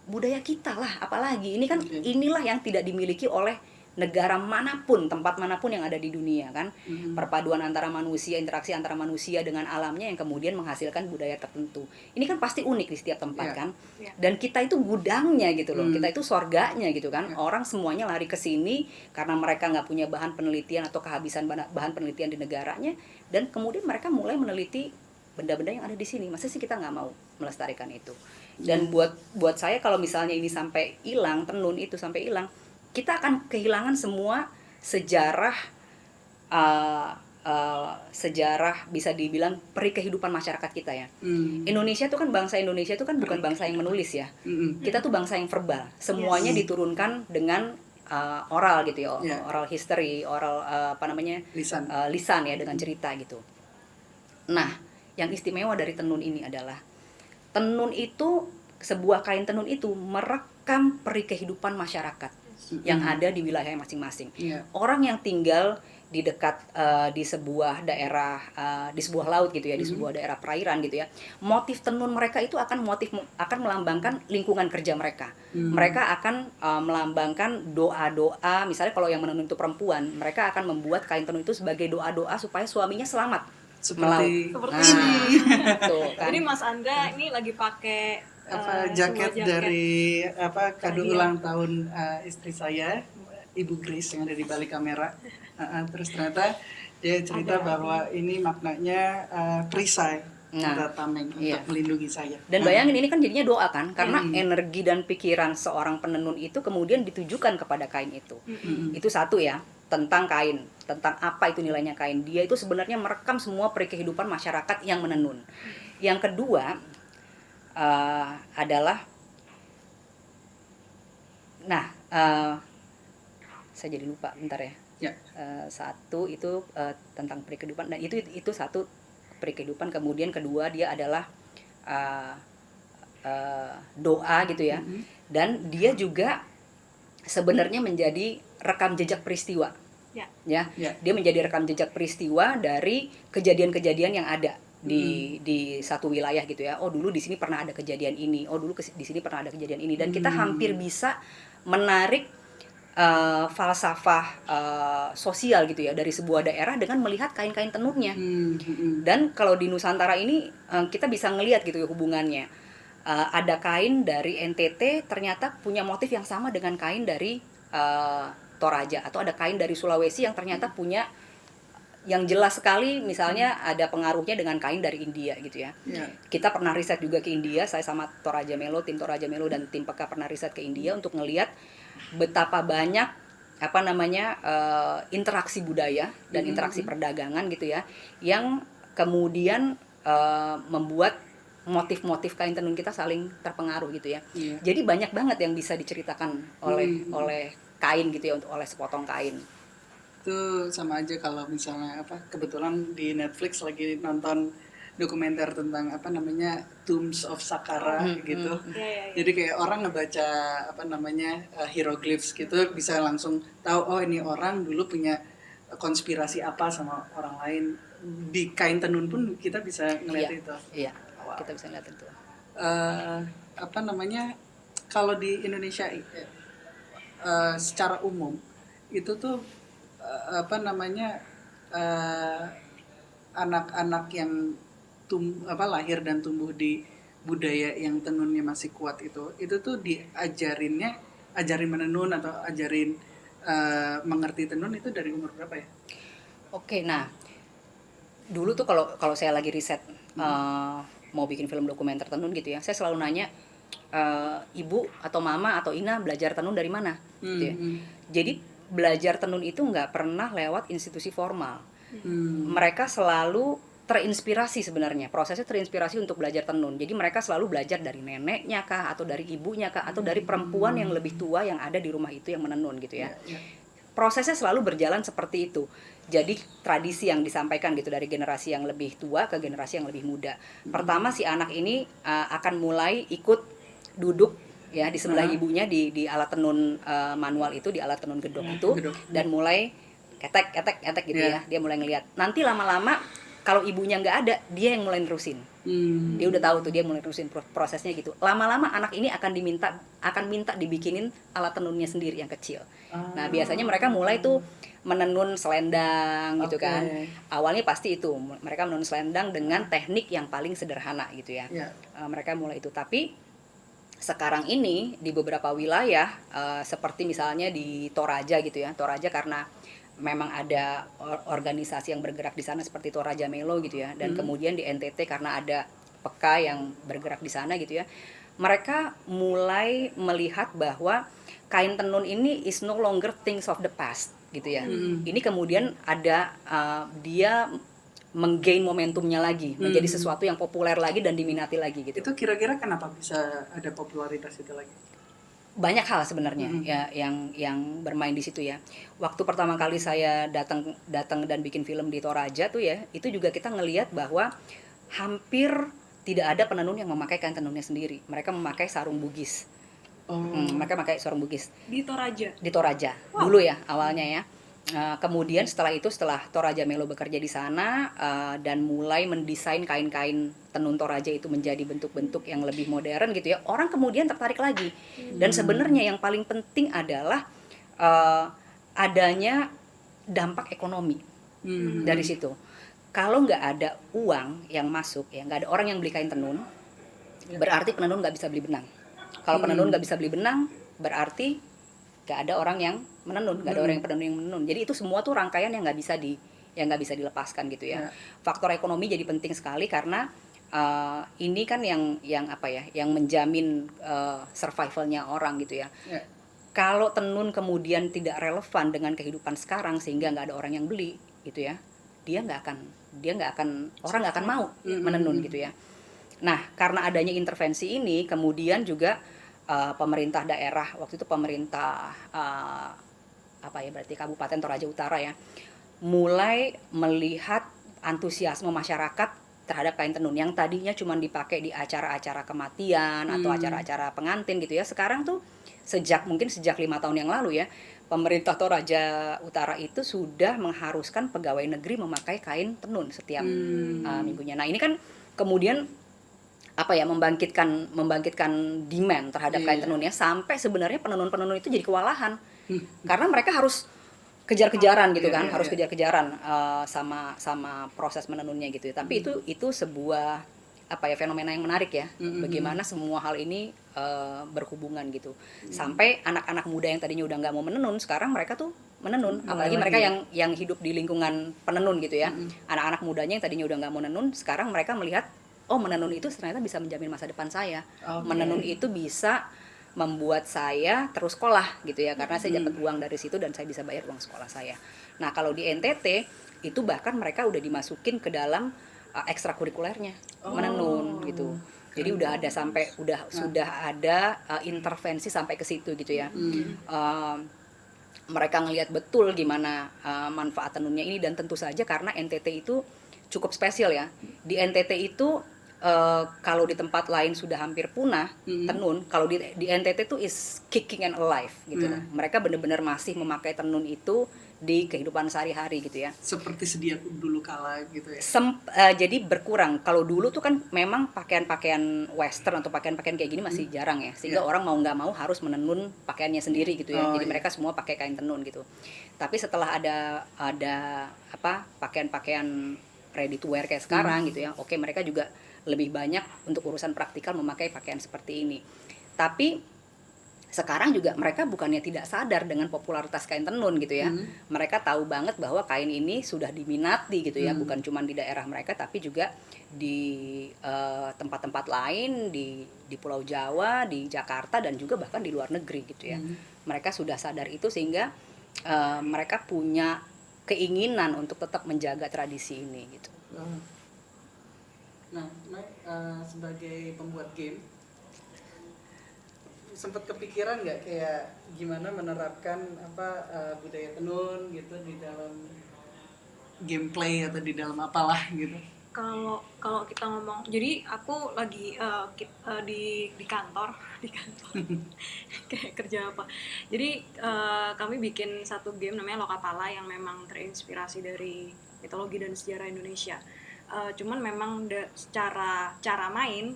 Budaya kita lah, apalagi ini kan Oke. inilah yang tidak dimiliki oleh negara manapun, tempat manapun yang ada di dunia kan. Perpaduan antara manusia, interaksi antara manusia dengan alamnya yang kemudian menghasilkan budaya tertentu. Ini kan pasti unik di setiap tempat Iya. kan. Iya. Dan kita itu gudangnya gitu loh. Kita itu surganya gitu kan. Iya. Orang semuanya lari ke sini karena mereka nggak punya bahan penelitian atau kehabisan bahan penelitian di negaranya, dan kemudian mereka mulai meneliti benda-benda yang ada di sini. Masa sih kita nggak mau melestarikan itu? Dan buat saya kalau misalnya ini sampai hilang, tenun itu sampai hilang, kita akan kehilangan semua sejarah sejarah bisa dibilang peri kehidupan masyarakat kita ya. Indonesia itu kan bangsa Indonesia itu kan bukan bangsa yang menulis ya. Kita tuh bangsa yang verbal. Semuanya diturunkan dengan oral gitu ya, Yeah. oral history, oral Lisan. lisan ya, dengan cerita gitu. Nah, yang istimewa dari tenun ini adalah tenun itu, sebuah kain tenun itu merekam peri kehidupan masyarakat yang ada di wilayah masing-masing. Iya. Orang yang tinggal di dekat di sebuah daerah di sebuah laut gitu ya, di sebuah daerah perairan gitu ya, motif tenun mereka itu akan melambangkan lingkungan kerja mereka. Mereka akan melambangkan doa-doa. Misalnya kalau yang menenun itu perempuan, mereka akan membuat kain tenun itu sebagai doa-doa supaya suaminya selamat Seperti Seperti Nah, ini. tuh kan. Jadi Mas Andra ini lagi pakai jaket sebuah dari kado Hadiah. ulang tahun istri saya, Ibu Grace yang ada di balik kamera. Terus ternyata dia cerita bahwa ini maknanya perisai Nah, tameng iya. untuk melindungi saya. Dan bayangin ini kan jadinya doa kan, karena energi dan pikiran seorang penenun itu kemudian ditujukan kepada kain itu. Itu satu ya, tentang kain, tentang apa itu nilainya kain. Dia itu sebenarnya merekam semua peri kehidupan masyarakat yang menenun. Yang kedua adalah, nah saya jadi lupa, bentar ya. Ya. Satu itu tentang peri kehidupan, dan itu satu peri kehidupan. Kemudian kedua dia adalah doa gitu ya. Dan dia juga sebenarnya menjadi rekam jejak peristiwa. Ya. Ya, dia menjadi rekam jejak peristiwa dari kejadian-kejadian yang ada di satu wilayah gitu ya. Oh, dulu di sini pernah ada kejadian ini. Oh, dulu di sini pernah ada kejadian ini. Dan kita hampir bisa menarik falsafah sosial gitu ya dari sebuah daerah dengan melihat kain-kain tenunnya. Dan kalau di Nusantara ini kita bisa ngelihat gitu ya hubungannya. Ada kain dari NTT ternyata punya motif yang sama dengan kain dari Toraja, atau ada kain dari Sulawesi yang ternyata punya yang jelas sekali, misalnya ada pengaruhnya dengan kain dari India gitu ya. Ya. Kita pernah riset juga ke India, saya sama Toraja Melo, tim Toraja Melo dan tim Peka pernah riset ke India untuk ngelihat betapa banyak interaksi budaya dan interaksi perdagangan gitu ya, yang kemudian membuat motif-motif kain tenun kita saling terpengaruh gitu ya. Iya. Jadi banyak banget yang bisa diceritakan oleh kain gitu ya, oleh sepotong kain. Itu sama aja kalau misalnya kebetulan di Netflix lagi nonton dokumenter tentang Tombs of Saqqara gitu. Ya. Jadi kayak orang ngebaca hieroglyphs gitu bisa langsung tahu, oh ini orang dulu punya konspirasi apa sama orang lain. Di kain tenun pun kita bisa ngeliat Iya. itu. Iya, kita bisa lihat itu. Kalau di Indonesia secara umum itu tuh anak-anak yang lahir dan tumbuh di budaya yang tenunnya masih kuat itu tuh ajarin menenun atau ajarin mengerti tenun itu dari umur berapa ya? Oke, nah dulu tuh kalau saya lagi riset mau bikin film dokumenter tenun gitu ya, saya selalu nanya ibu atau mama atau Ina belajar tenun dari mana gitu ya. Jadi belajar tenun itu nggak pernah lewat institusi formal. Mereka selalu terinspirasi sebenarnya, prosesnya terinspirasi untuk belajar tenun. Jadi mereka selalu belajar dari neneknya kah, atau dari ibunya kah, atau dari perempuan yang lebih tua yang ada di rumah itu yang menenun gitu ya. Prosesnya selalu berjalan seperti itu. Jadi tradisi yang disampaikan gitu dari generasi yang lebih tua ke generasi yang lebih muda. Pertama si anak ini akan mulai ikut duduk ya di sebelah ibunya di alat tenun manual itu, di alat tenun gedok itu, dan mulai ketek gitu Yeah. ya. Dia mulai ngelihat. Nanti lama-lama kalau ibunya nggak ada, dia yang mulai nerusin. Dia udah tahu tuh, dia mulai nerusin prosesnya gitu. Lama-lama anak ini akan minta dibikinin alat tenunnya sendiri yang kecil. Nah, biasanya mereka mulai tuh menenun selendang gitu Oke. kan. Awalnya pasti itu mereka menenun selendang dengan teknik yang paling sederhana gitu ya. Yeah. Mereka mulai itu, tapi sekarang ini di beberapa wilayah seperti misalnya di Toraja gitu ya. Toraja karena memang ada organisasi yang bergerak di sana seperti Toraja Melo gitu ya, dan kemudian di NTT karena ada PEKA yang bergerak di sana gitu ya. Mereka mulai melihat bahwa kain tenun ini is no longer things of the past gitu ya. Ini kemudian ada dia menggain momentumnya lagi, menjadi sesuatu yang populer lagi dan diminati lagi gitu. Itu kira-kira kenapa bisa ada popularitas itu lagi? Banyak hal sebenarnya ya yang bermain di situ ya. Waktu pertama kali saya datang dan bikin film di Toraja tuh ya, itu juga kita ngelihat bahwa hampir tidak ada penenun yang memakai kain tenunnya sendiri. Mereka memakai sarung Bugis. Mereka pakai sarung Bugis Di Toraja. di Toraja dulu ya awalnya ya. Kemudian setelah Toraja Melo bekerja di sana dan mulai mendesain kain-kain tenun Toraja itu menjadi bentuk-bentuk yang lebih modern gitu ya, orang kemudian tertarik lagi. Dan sebenarnya yang paling penting adalah adanya dampak ekonomi dari situ. Kalau nggak ada uang yang masuk ya, nggak ada orang yang beli kain tenun, berarti penenun nggak bisa beli benang. Kalau penenun nggak bisa beli benang, berarti nggak ada orang yang menenun, nggak ada orang yang menenun. Jadi itu semua tuh rangkaian yang nggak bisa dilepaskan gitu ya. Faktor ekonomi jadi penting sekali karena ini kan yang menjamin survivalnya orang gitu ya. Kalau tenun kemudian tidak relevan dengan kehidupan sekarang sehingga nggak ada orang yang beli gitu ya, orang nggak akan mau menenun gitu ya. Nah, karena adanya intervensi ini, kemudian juga pemerintah daerah waktu itu berarti Kabupaten Toraja Utara ya, mulai melihat antusiasme masyarakat terhadap kain tenun yang tadinya cuma dipakai di acara-acara kematian atau acara-acara pengantin gitu ya. Sekarang tuh sejak 5 tahun yang lalu ya, pemerintah Toraja Utara itu sudah mengharuskan pegawai negeri memakai kain tenun setiap minggunya. Nah, ini kan kemudian membangkitkan demand terhadap kain tenunnya, sampai sebenarnya penenun-penenun itu jadi kewalahan. Karena mereka harus kejar-kejaran gitu kan, harus kejar-kejaran sama proses menenunnya gitu. Tapi itu sebuah fenomena yang menarik ya. Bagaimana semua hal ini berhubungan gitu. Sampai anak-anak muda yang tadinya udah nggak mau menenun, sekarang mereka tuh menenun. Apalagi mereka yang hidup di lingkungan penenun gitu ya. Anak-anak mudanya yang tadinya udah nggak mau menenun, sekarang mereka melihat, oh, menenun itu ternyata bisa menjamin masa depan saya. Menenun itu bisa membuat saya terus sekolah gitu ya, karena saya dapat uang dari situ dan saya bisa bayar uang sekolah saya. Nah, kalau di NTT itu bahkan mereka udah dimasukin ke dalam ekstrakurikulernya menenun gitu. Jadi sudah ada intervensi sampai ke situ gitu ya. Mereka ngelihat betul gimana manfaat tenunnya ini, dan tentu saja karena NTT itu cukup spesial ya. Di NTT itu kalau di tempat lain sudah hampir punah tenun, kalau di NTT itu is kicking and alive gitu. Mereka benar-benar masih memakai tenun itu di kehidupan sehari-hari gitu ya. Seperti sedia dulu kala gitu ya. Jadi berkurang. Kalau dulu tuh kan memang pakaian-pakaian western atau pakaian-pakaian kayak gini masih jarang ya, sehingga orang mau nggak mau harus menenun pakaiannya sendiri gitu ya. Jadi mereka semua pakai kain tenun gitu. Tapi setelah ada pakaian-pakaian ready to wear kayak sekarang gitu ya, oke, mereka juga lebih banyak untuk urusan praktikal memakai pakaian seperti ini. Tapi sekarang juga mereka bukannya tidak sadar dengan popularitas kain tenun gitu ya. Mereka tahu banget bahwa kain ini sudah diminati gitu ya, bukan cuma di daerah mereka tapi juga di tempat-tempat lain, di Pulau Jawa, di Jakarta, dan juga bahkan di luar negeri gitu ya. Mereka sudah sadar itu sehingga mereka punya keinginan untuk tetap menjaga tradisi ini gitu. Nah, sebagai pembuat game, sempat kepikiran nggak kayak gimana menerapkan budaya tenun gitu di dalam gameplay atau di dalam apalah gitu? Kalau kita ngomong, jadi aku lagi di kantor di kantor kayak kerja apa. Jadi kami bikin satu game namanya Lokapala yang memang terinspirasi dari mitologi dan sejarah Indonesia. Cuman memang secara cara main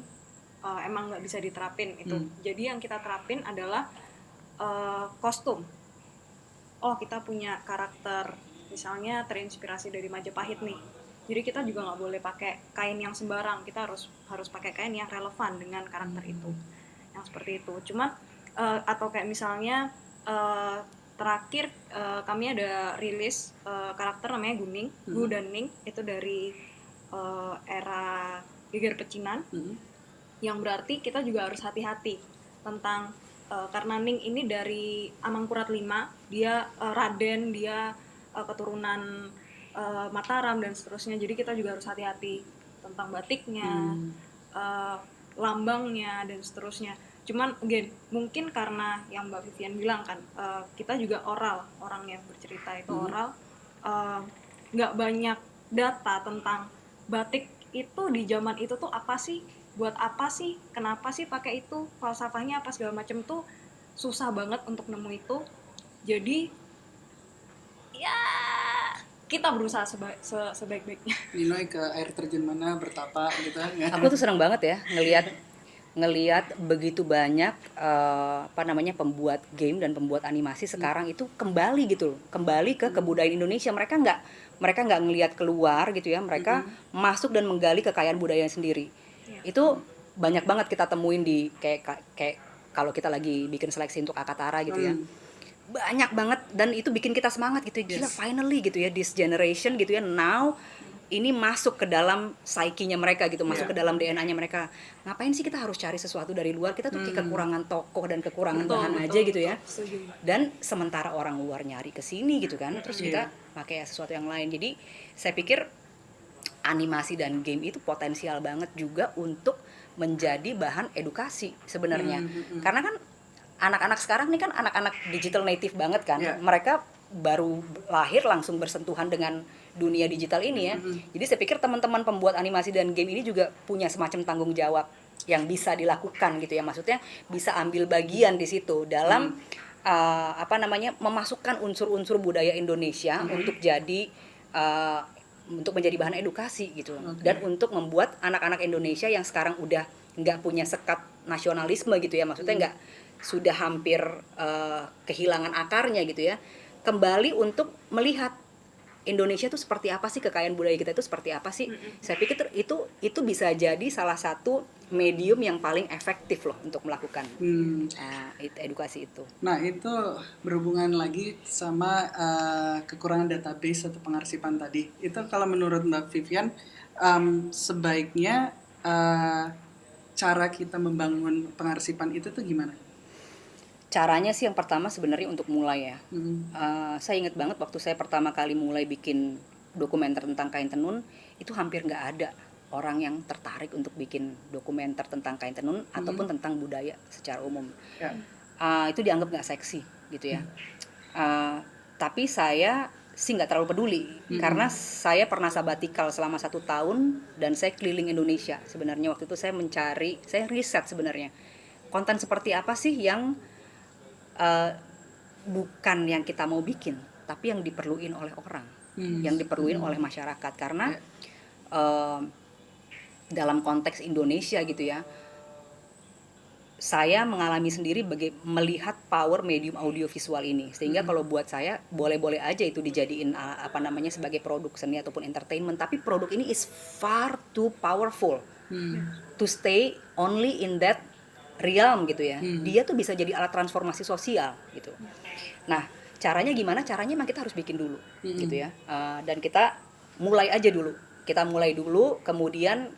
emang nggak bisa diterapin itu. Jadi yang kita terapin adalah kostum. Oh, kita punya karakter misalnya terinspirasi dari Majapahit nih. Jadi kita juga nggak boleh pakai kain yang sembarang, kita harus pakai kain yang relevan dengan karakter itu, yang seperti itu. Cuma atau kayak misalnya terakhir kami ada rilis karakter namanya Gu dan Ning, itu dari era Geger Pecinan, yang berarti kita juga harus hati-hati tentang karena Ning ini dari Amangkurat V, dia Raden, dia keturunan Mataram dan seterusnya, jadi kita juga harus hati-hati tentang batiknya, lambangnya dan seterusnya. Cuman again, mungkin karena yang Mbak Vivian bilang kan, kita juga oral, orang yang bercerita itu oral, nggak banyak data tentang batik itu di zaman itu tuh apa sih, buat apa sih, kenapa sih pakai itu, falsafahnya apa segala macam tuh susah banget untuk nemu itu. Jadi ya kita berusaha sebaik-baiknya. Ninoy ke air terjun mana bertapa gitu kan? Aku tuh senang banget ya ngelihat begitu banyak pembuat game dan pembuat animasi sekarang itu kembali gitu loh, kembali ke kebudayaan Indonesia. Mereka nggak ngelihat keluar gitu ya, mereka masuk dan menggali kekayaan budaya sendiri. Itu banyak banget kita temuin di kayak kalau kita lagi bikin seleksi untuk Akatara gitu ya, banyak banget, dan itu bikin kita semangat gitu, gila finally gitu ya, this generation gitu ya, now ini masuk ke dalam psyche-nya mereka gitu, masuk ke dalam DNA-nya mereka. Ngapain sih kita harus cari sesuatu dari luar, kita tuh kayak kekurangan tokoh dan kekurangan bahan aja gitu ya. Dan sementara orang luar nyari ke sini gitu kan, terus kita pakai sesuatu yang lain. Jadi saya pikir animasi dan game itu potensial banget juga untuk menjadi bahan edukasi sebenarnya. Karena kan anak-anak sekarang nih kan anak-anak digital native banget kan. Mereka baru lahir langsung bersentuhan dengan dunia digital ini ya. Jadi saya pikir teman-teman pembuat animasi dan game ini juga punya semacam tanggung jawab yang bisa dilakukan gitu ya. Maksudnya bisa ambil bagian di situ dalam memasukkan unsur-unsur budaya Indonesia untuk menjadi bahan edukasi gitu. Dan untuk membuat anak-anak Indonesia yang sekarang udah nggak punya sekat nasionalisme gitu ya, maksudnya nggak, sudah hampir kehilangan akarnya gitu ya, kembali untuk melihat Indonesia itu seperti apa sih, kekayaan budaya kita itu seperti apa sih. Saya pikir itu bisa jadi salah satu medium yang paling efektif loh untuk melakukan edukasi itu. Nah itu berhubungan lagi sama kekurangan database atau pengarsipan tadi. Itu kalau menurut Mbak Vivian, sebaiknya cara kita membangun pengarsipan itu tuh gimana? Caranya sih yang pertama sebenarnya untuk mulai ya. Saya ingat banget waktu saya pertama kali mulai bikin dokumenter tentang kain tenun, itu hampir nggak ada orang yang tertarik untuk bikin dokumenter tentang kain tenun ataupun tentang budaya secara umum. Itu dianggap nggak seksi gitu ya. Tapi saya sih nggak terlalu peduli karena saya pernah sabatikal selama 1 tahun dan saya keliling Indonesia. Sebenarnya waktu itu saya riset sebenarnya konten seperti apa sih yang bukan yang kita mau bikin, tapi yang diperluin oleh orang, yang diperluin oleh masyarakat. Karena dalam konteks Indonesia gitu ya, saya mengalami sendiri melihat power medium audiovisual ini, sehingga kalau buat saya boleh-boleh aja itu dijadiin sebagai produk seni ataupun entertainment, tapi produk ini is far too powerful to stay only in that realm gitu ya. Dia tuh bisa jadi alat transformasi sosial gitu. Nah, caranya gimana? Caranya memang kita harus bikin dulu gitu ya. Dan kita mulai aja dulu. Kita mulai dulu, kemudian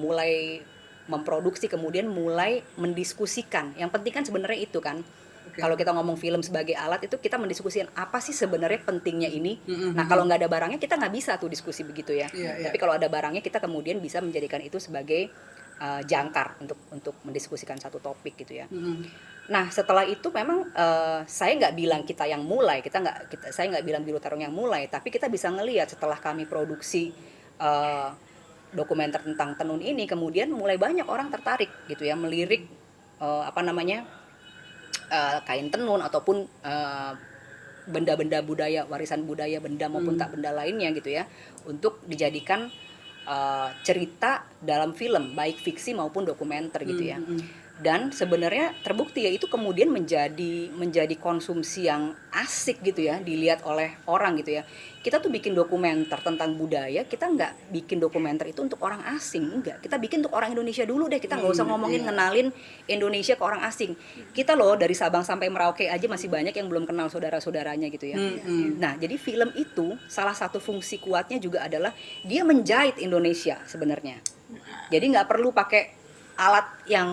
mulai memproduksi, kemudian mulai mendiskusikan. Yang penting kan sebenarnya itu kan. Kalau kita ngomong film sebagai alat, itu kita mendiskusikan apa sih sebenarnya pentingnya ini. Nah, kalau nggak ada barangnya kita nggak bisa tuh diskusi begitu ya. Tapi kalau ada barangnya kita kemudian bisa menjadikan itu sebagai jangkar untuk mendiskusikan satu topik gitu ya. Nah setelah itu memang saya nggak bilang kita yang mulai, saya nggak bilang Biru Tarung yang mulai, tapi kita bisa ngelihat setelah kami produksi dokumenter tentang tenun ini, kemudian mulai banyak orang tertarik gitu ya, melirik kain tenun ataupun benda-benda budaya, warisan budaya, benda maupun tak benda lainnya gitu ya, untuk dijadikan cerita dalam film, baik fiksi maupun dokumenter gitu ya. Dan sebenarnya terbukti ya, itu kemudian menjadi konsumsi yang asik gitu ya, dilihat oleh orang gitu ya. Kita tuh bikin dokumenter tentang budaya, kita nggak bikin dokumenter itu untuk orang asing, enggak. Kita bikin untuk orang Indonesia dulu deh, kita nggak usah ngomongin ngenalin Indonesia ke orang asing. Kita loh dari Sabang sampai Merauke aja masih banyak yang belum kenal saudara-saudaranya gitu ya. Nah, jadi film itu salah satu fungsi kuatnya juga adalah dia menjahit Indonesia sebenarnya. Jadi nggak perlu pakai alat yang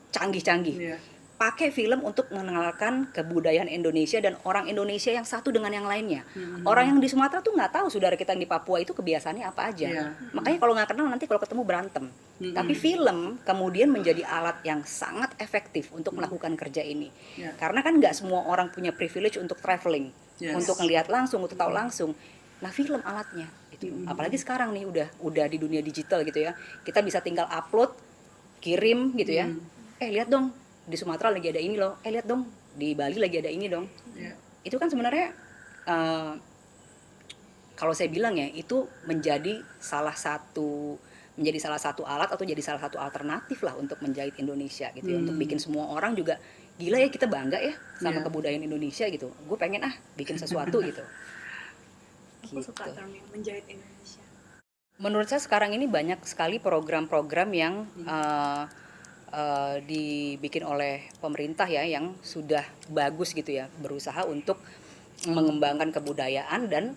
canggih-canggih. Pakai film untuk mengenalkan kebudayaan Indonesia dan orang Indonesia yang satu dengan yang lainnya. Orang yang di Sumatera tuh nggak tahu saudara kita yang di Papua itu kebiasaannya apa aja. Makanya kalau nggak kenal nanti kalau ketemu berantem. Tapi film kemudian menjadi alat yang sangat efektif untuk melakukan kerja ini. Karena kan nggak semua orang punya privilege untuk traveling, untuk ngelihat langsung, untuk tahu langsung. Nah, film alatnya gitu. Apalagi sekarang nih udah di dunia digital gitu ya. Kita bisa tinggal upload, kirim gitu ya. Lihat dong, di Sumatera lagi ada ini loh. Lihat dong, di Bali lagi ada ini dong. Itu kan sebenarnya kalau saya bilang ya, itu menjadi salah satu alat atau jadi salah satu alternatif lah untuk menjahit Indonesia gitu ya. Untuk bikin semua orang juga gila ya, kita bangga ya sama kebudayaan Indonesia gitu. Gue pengen bikin sesuatu gitu. Aku suka termnya menjahit Indonesia. Menurut saya sekarang ini banyak sekali program-program yang dibikin oleh pemerintah ya, yang sudah bagus gitu ya, berusaha untuk mengembangkan kebudayaan dan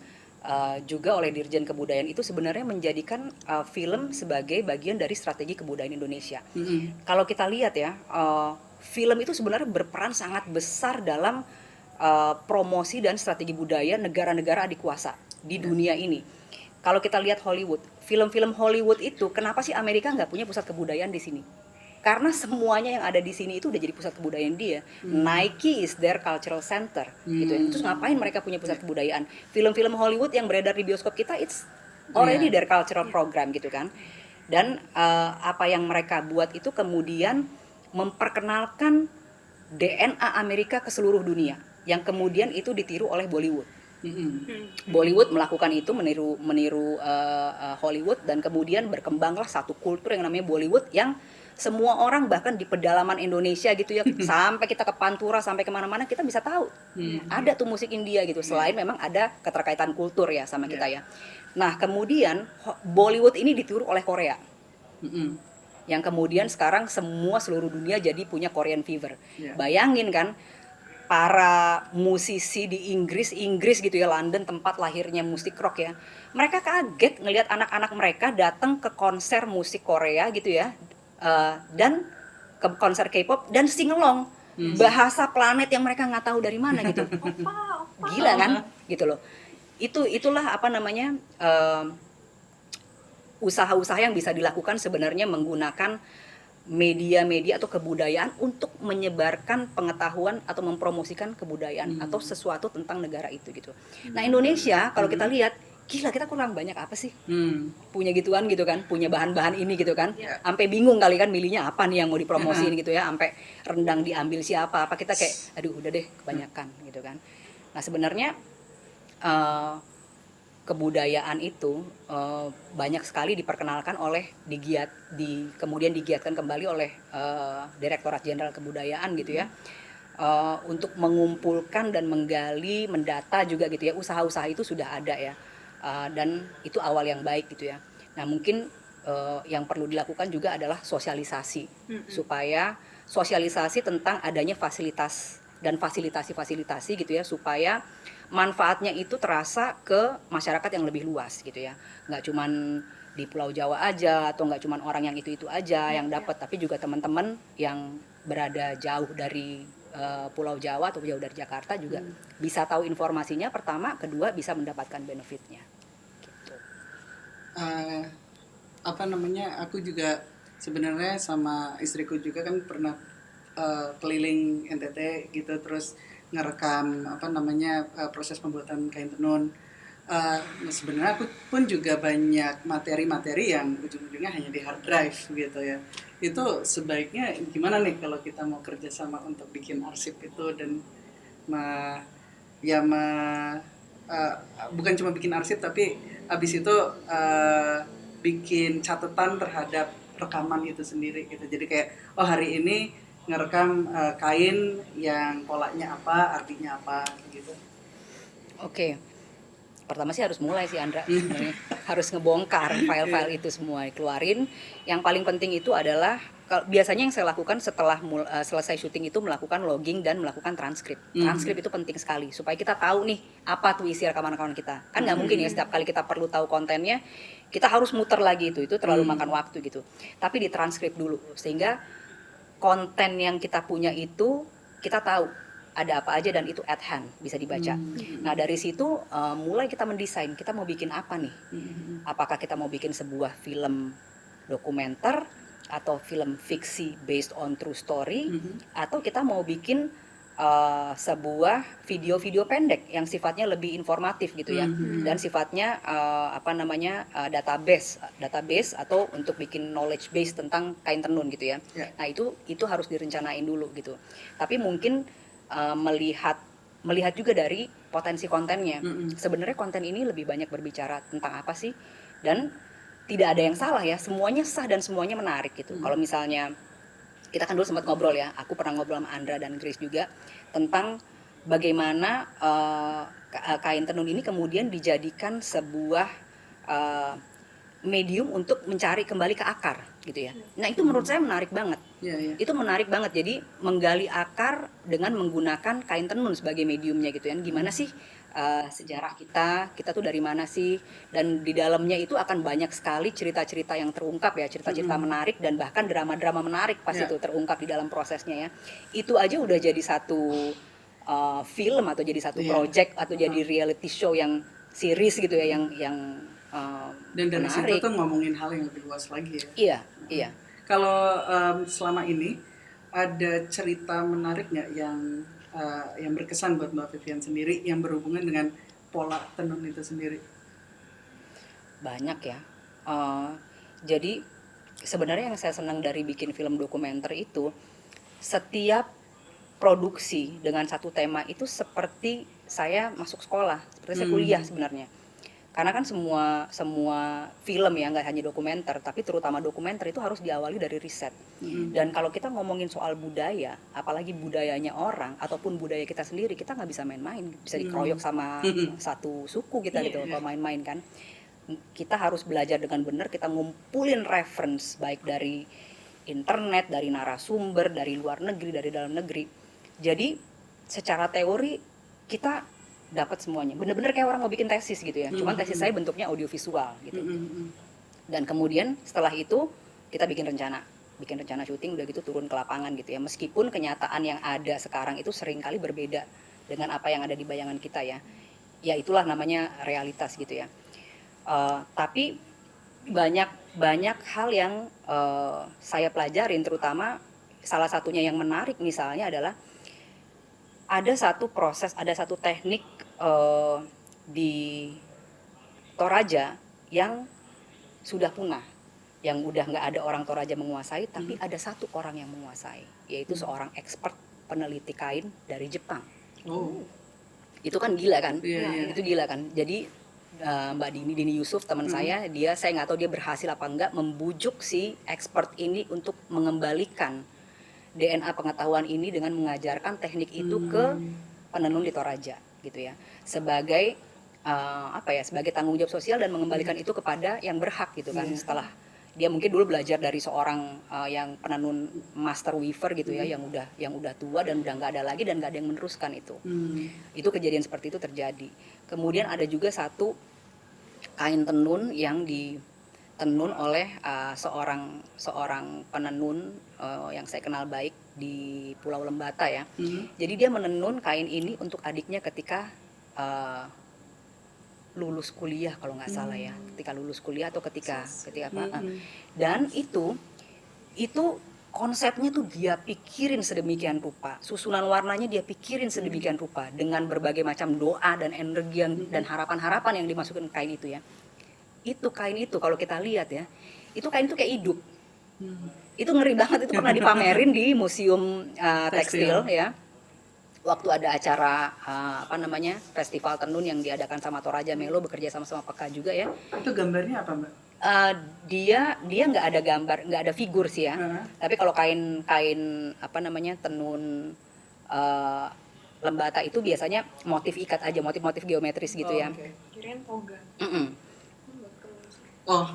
juga oleh Dirjen Kebudayaan itu sebenarnya menjadikan film sebagai bagian dari strategi kebudayaan Indonesia. Kalau kita lihat ya, film itu sebenarnya berperan sangat besar dalam promosi dan strategi budaya negara-negara adikuasa di dunia ini. Kalau kita lihat Hollywood, film-film Hollywood itu kenapa sih Amerika nggak punya pusat kebudayaan di sini? Karena semuanya yang ada di sini itu udah jadi pusat kebudayaan dia. Nike is their cultural center gitu ya. Terus ngapain mereka punya pusat kebudayaan? Film-film Hollywood yang beredar di bioskop kita, it's already their cultural program gitu kan. Dan apa yang mereka buat itu kemudian memperkenalkan DNA Amerika ke seluruh dunia, yang kemudian itu ditiru oleh Bollywood. Bollywood melakukan itu, meniru Hollywood, dan kemudian berkembanglah satu kultur yang namanya Bollywood, yang semua orang bahkan di pedalaman Indonesia gitu ya, sampai kita ke Pantura, sampai kemana-mana kita bisa tahu ada tuh musik India gitu. Selain memang ada keterkaitan kultur ya sama kita ya. Nah kemudian Bollywood ini ditiru oleh Korea, yang kemudian sekarang seluruh dunia jadi punya Korean fever. Bayangin kan, para musisi di Inggris gitu ya, London tempat lahirnya musik rock ya, mereka kaget ngelihat anak-anak mereka datang ke konser musik Korea gitu ya, dan ke konser K-pop dan singelong bahasa planet yang mereka nggak tahu dari mana gitu. Gila kan gitu loh. Itulah usaha-usaha yang bisa dilakukan sebenarnya menggunakan media-media atau kebudayaan untuk menyebarkan pengetahuan atau mempromosikan kebudayaan atau sesuatu tentang negara itu gitu. Nah Indonesia kalau kita lihat, gila kita kurang banyak apa sih punya gituan gitu kan, punya bahan-bahan ini gitu kan, sampai bingung kali kan milihnya apa nih yang mau dipromosiin gitu ya, sampai rendang diambil siapa, apa kita kayak aduh udah deh kebanyakan gitu kan. Nah sebenarnya kebudayaan itu banyak sekali diperkenalkan oleh kemudian digiatkan kembali oleh Direktorat Jenderal Kebudayaan gitu ya, untuk mengumpulkan dan menggali, mendata juga gitu ya. Usaha-usaha itu sudah ada ya, dan itu awal yang baik gitu ya. Nah mungkin yang perlu dilakukan juga adalah sosialisasi, supaya sosialisasi tentang adanya fasilitas dan fasilitasi gitu ya, supaya manfaatnya itu terasa ke masyarakat yang lebih luas gitu ya. Nggak cuman di Pulau Jawa aja, atau nggak cuman orang yang itu aja yang dapat, tapi juga teman-teman yang berada jauh dari Pulau Jawa atau jauh dari Jakarta juga bisa tahu informasinya, pertama, kedua bisa mendapatkan benefitnya gitu. Aku juga sebenarnya sama istriku juga kan pernah keliling NTT gitu, terus ngerekam proses pembuatan kain tenun. Sebenarnya aku pun juga banyak materi-materi yang ujung-ujungnya hanya di hard drive gitu ya. Itu sebaiknya gimana nih kalau kita mau kerjasama untuk bikin arsip itu dan me, ya me, uh, bukan cuma bikin arsip tapi abis itu bikin catatan terhadap rekaman itu sendiri gitu. Jadi kayak oh hari ini ngerekam kain yang polanya apa, artinya apa gitu. Oke. Pertama sih harus mulai sih Andra sebenarnya. Harus ngebongkar file-file itu semua, keluarin. Yang paling penting itu adalah biasanya yang saya lakukan setelah selesai syuting itu melakukan logging dan melakukan transkrip. Transkrip itu penting sekali supaya kita tahu nih apa tuh isi rekaman-rekaman kita. Kan nggak mungkin ya setiap kali kita perlu tahu kontennya kita harus muter lagi itu terlalu makan waktu gitu. Tapi ditranskrip dulu sehingga konten yang kita punya itu kita tahu ada apa aja dan itu at hand bisa dibaca. Nah dari situ mulai kita mendesain kita mau bikin apa nih. Apakah kita mau bikin sebuah film dokumenter atau film fiksi based on true story atau kita mau bikin sebuah video-video pendek yang sifatnya lebih informatif gitu ya dan sifatnya database atau untuk bikin knowledge base tentang kain tenun gitu ya. Nah itu harus direncanain dulu gitu. Tapi mungkin melihat juga dari potensi kontennya. Sebenarnya konten ini lebih banyak berbicara tentang apa sih? Dan tidak ada yang salah ya, semuanya sah dan semuanya menarik gitu. Kalau misalnya kita kan dulu sempat ngobrol ya, aku pernah ngobrol sama Andra dan Grace juga tentang bagaimana kain tenun ini kemudian dijadikan sebuah medium untuk mencari kembali ke akar gitu ya. Nah itu menurut saya menarik banget. Itu menarik banget. Jadi menggali akar dengan menggunakan kain tenun sebagai mediumnya gitu ya. Gimana sih sejarah kita tuh dari mana sih? Dan di dalamnya itu akan banyak sekali cerita-cerita yang terungkap ya, cerita-cerita menarik dan bahkan drama-drama menarik pas itu terungkap di dalam prosesnya ya. Itu aja udah jadi satu film atau jadi satu project atau jadi reality show yang series gitu ya yang dan dari menarik. situ tuh ngomongin hal yang lebih luas lagi ya. Iya. Kalau selama ini ada cerita menarik nggak yang berkesan buat Mbak Vivian sendiri yang berhubungan dengan pola tenun itu sendiri? Banyak ya. Jadi sebenarnya yang saya senang dari bikin film dokumenter itu setiap produksi dengan satu tema itu seperti saya masuk sekolah, seperti saya kuliah sebenarnya. Karena kan semua film ya nggak hanya dokumenter tapi terutama dokumenter itu harus diawali dari riset. Dan kalau kita ngomongin soal budaya apalagi budayanya orang ataupun budaya kita sendiri kita nggak bisa main-main, bisa dikeroyok sama satu suku kita gitu kalau main-main kan. Kita harus belajar dengan benar, kita ngumpulin reference baik dari internet, dari narasumber, dari luar negeri, dari dalam negeri. Jadi secara teori kita dapat semuanya, bener-bener kayak orang mau bikin tesis gitu ya. Cuman tesis saya bentuknya audiovisual gitu. Dan kemudian setelah itu kita bikin rencana syuting, udah gitu turun ke lapangan gitu ya. Meskipun kenyataan yang ada sekarang itu seringkali berbeda dengan apa yang ada di bayangan kita ya. Ya itulah namanya realitas gitu ya. Tapi banyak hal yang saya pelajarin, terutama salah satunya yang menarik misalnya adalah ada satu proses, ada satu teknik di Toraja yang sudah punah, yang udah nggak ada orang Toraja menguasai, tapi ada satu orang yang menguasai, yaitu seorang expert peneliti kain dari Jepang. Itu kan gila kan? Itu gila kan? Jadi Mbak Dini Yusuf teman saya nggak tahu dia berhasil apa enggak membujuk si expert ini untuk mengembalikan DNA pengetahuan ini dengan mengajarkan teknik itu ke penenun di Toraja gitu ya, sebagai sebagai tanggung jawab sosial dan mengembalikan itu kepada yang berhak gitu kan. Setelah dia mungkin dulu belajar dari seorang yang penenun master weaver gitu ya, yang udah tua dan udah nggak ada lagi dan nggak ada yang meneruskan itu. Itu kejadian seperti itu terjadi. Kemudian ada juga satu kain tenun yang ditenun oleh seorang penenun yang saya kenal baik di Pulau Lembata ya. Jadi dia menenun kain ini untuk adiknya ketika lulus kuliah kalau nggak salah ya, ketika lulus kuliah atau ketika apa. Dan itu konsepnya tuh dia pikirin sedemikian rupa, susunan warnanya dia pikirin sedemikian rupa dengan berbagai macam doa dan energi dan harapan-harapan yang dimasukkan ke kain itu ya. Itu kain itu kalau kita lihat ya, itu kain itu kayak hidup. Itu ngeri banget, itu pernah dipamerin di museum tekstil ya. Waktu ada acara festival tenun yang diadakan sama Toraja Melo bekerja sama Peka juga ya. Itu gambarnya apa, Mbak? Dia nggak ada gambar, nggak ada figur sih ya. Tapi kalau kain tenun lembata itu biasanya motif ikat aja, motif geometris gitu ya. Okay. Kirain toga. Oh,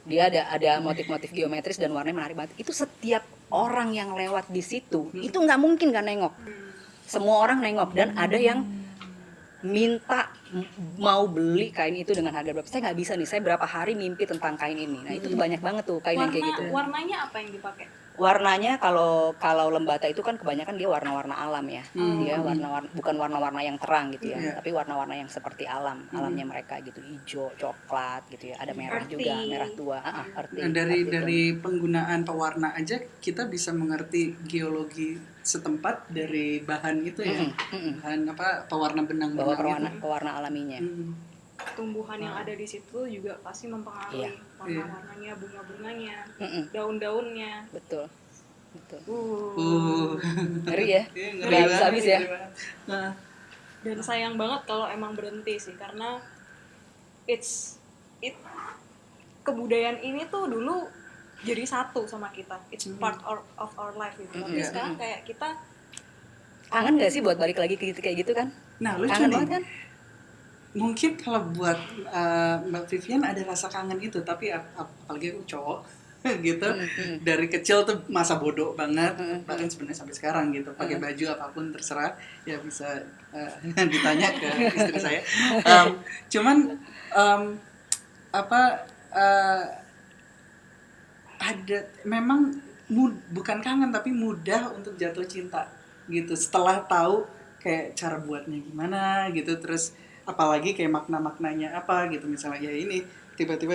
Dia ada motif-motif geometris dan warnanya menarik banget. Itu setiap orang yang lewat di situ, itu nggak mungkin nggak nengok. Semua orang nengok dan ada yang minta mau beli kain itu dengan harga berapa. Saya nggak bisa nih, saya berapa hari mimpi tentang kain ini. Nah itu tuh banyak banget tuh kain yang kayak gitu. Warnanya apa yang dipakai? Warnanya kalau lembata itu kan kebanyakan dia warna-warna alam ya. Dia bukan warna-warna yang terang gitu ya, tapi warna-warna yang seperti alamnya mereka gitu, hijau, coklat gitu ya. Ada merah juga, merah tua. nah, dari penggunaan pewarna aja kita bisa mengerti geologi setempat dari bahan itu ya. Bahan pewarna benang bahwa itu. pewarna alaminya. Tumbuhan yang ada di situ juga pasti mempengaruhi Iya. warna-warnanya, bunga-bunganya, daun-daunnya. Betul. Ngeri ya, nggak bisa habis ya. Dan sayang banget kalau emang berhenti sih, karena kebudayaan ini tuh dulu jadi satu sama kita, it's part of our life gitu. Tapi sekarang kayak kita kangen nggak sih buat balik lagi ke kayak gitu kan? Nah, lucu kangen nih. banget kan? Mungkin kalau buat Mbak Vivian ada rasa kangen itu, tapi apalagi aku cowok gitu, dari kecil tuh masa bodoh banget, bahkan sebenarnya sampai sekarang gitu, pakai baju apapun terserah, ya bisa ditanya ke istri saya. Cuman ada memang bukan kangen tapi mudah untuk jatuh cinta gitu setelah tahu kayak cara buatnya gimana gitu, terus apalagi kayak makna-maknanya apa gitu, misalnya ya ini tiba-tiba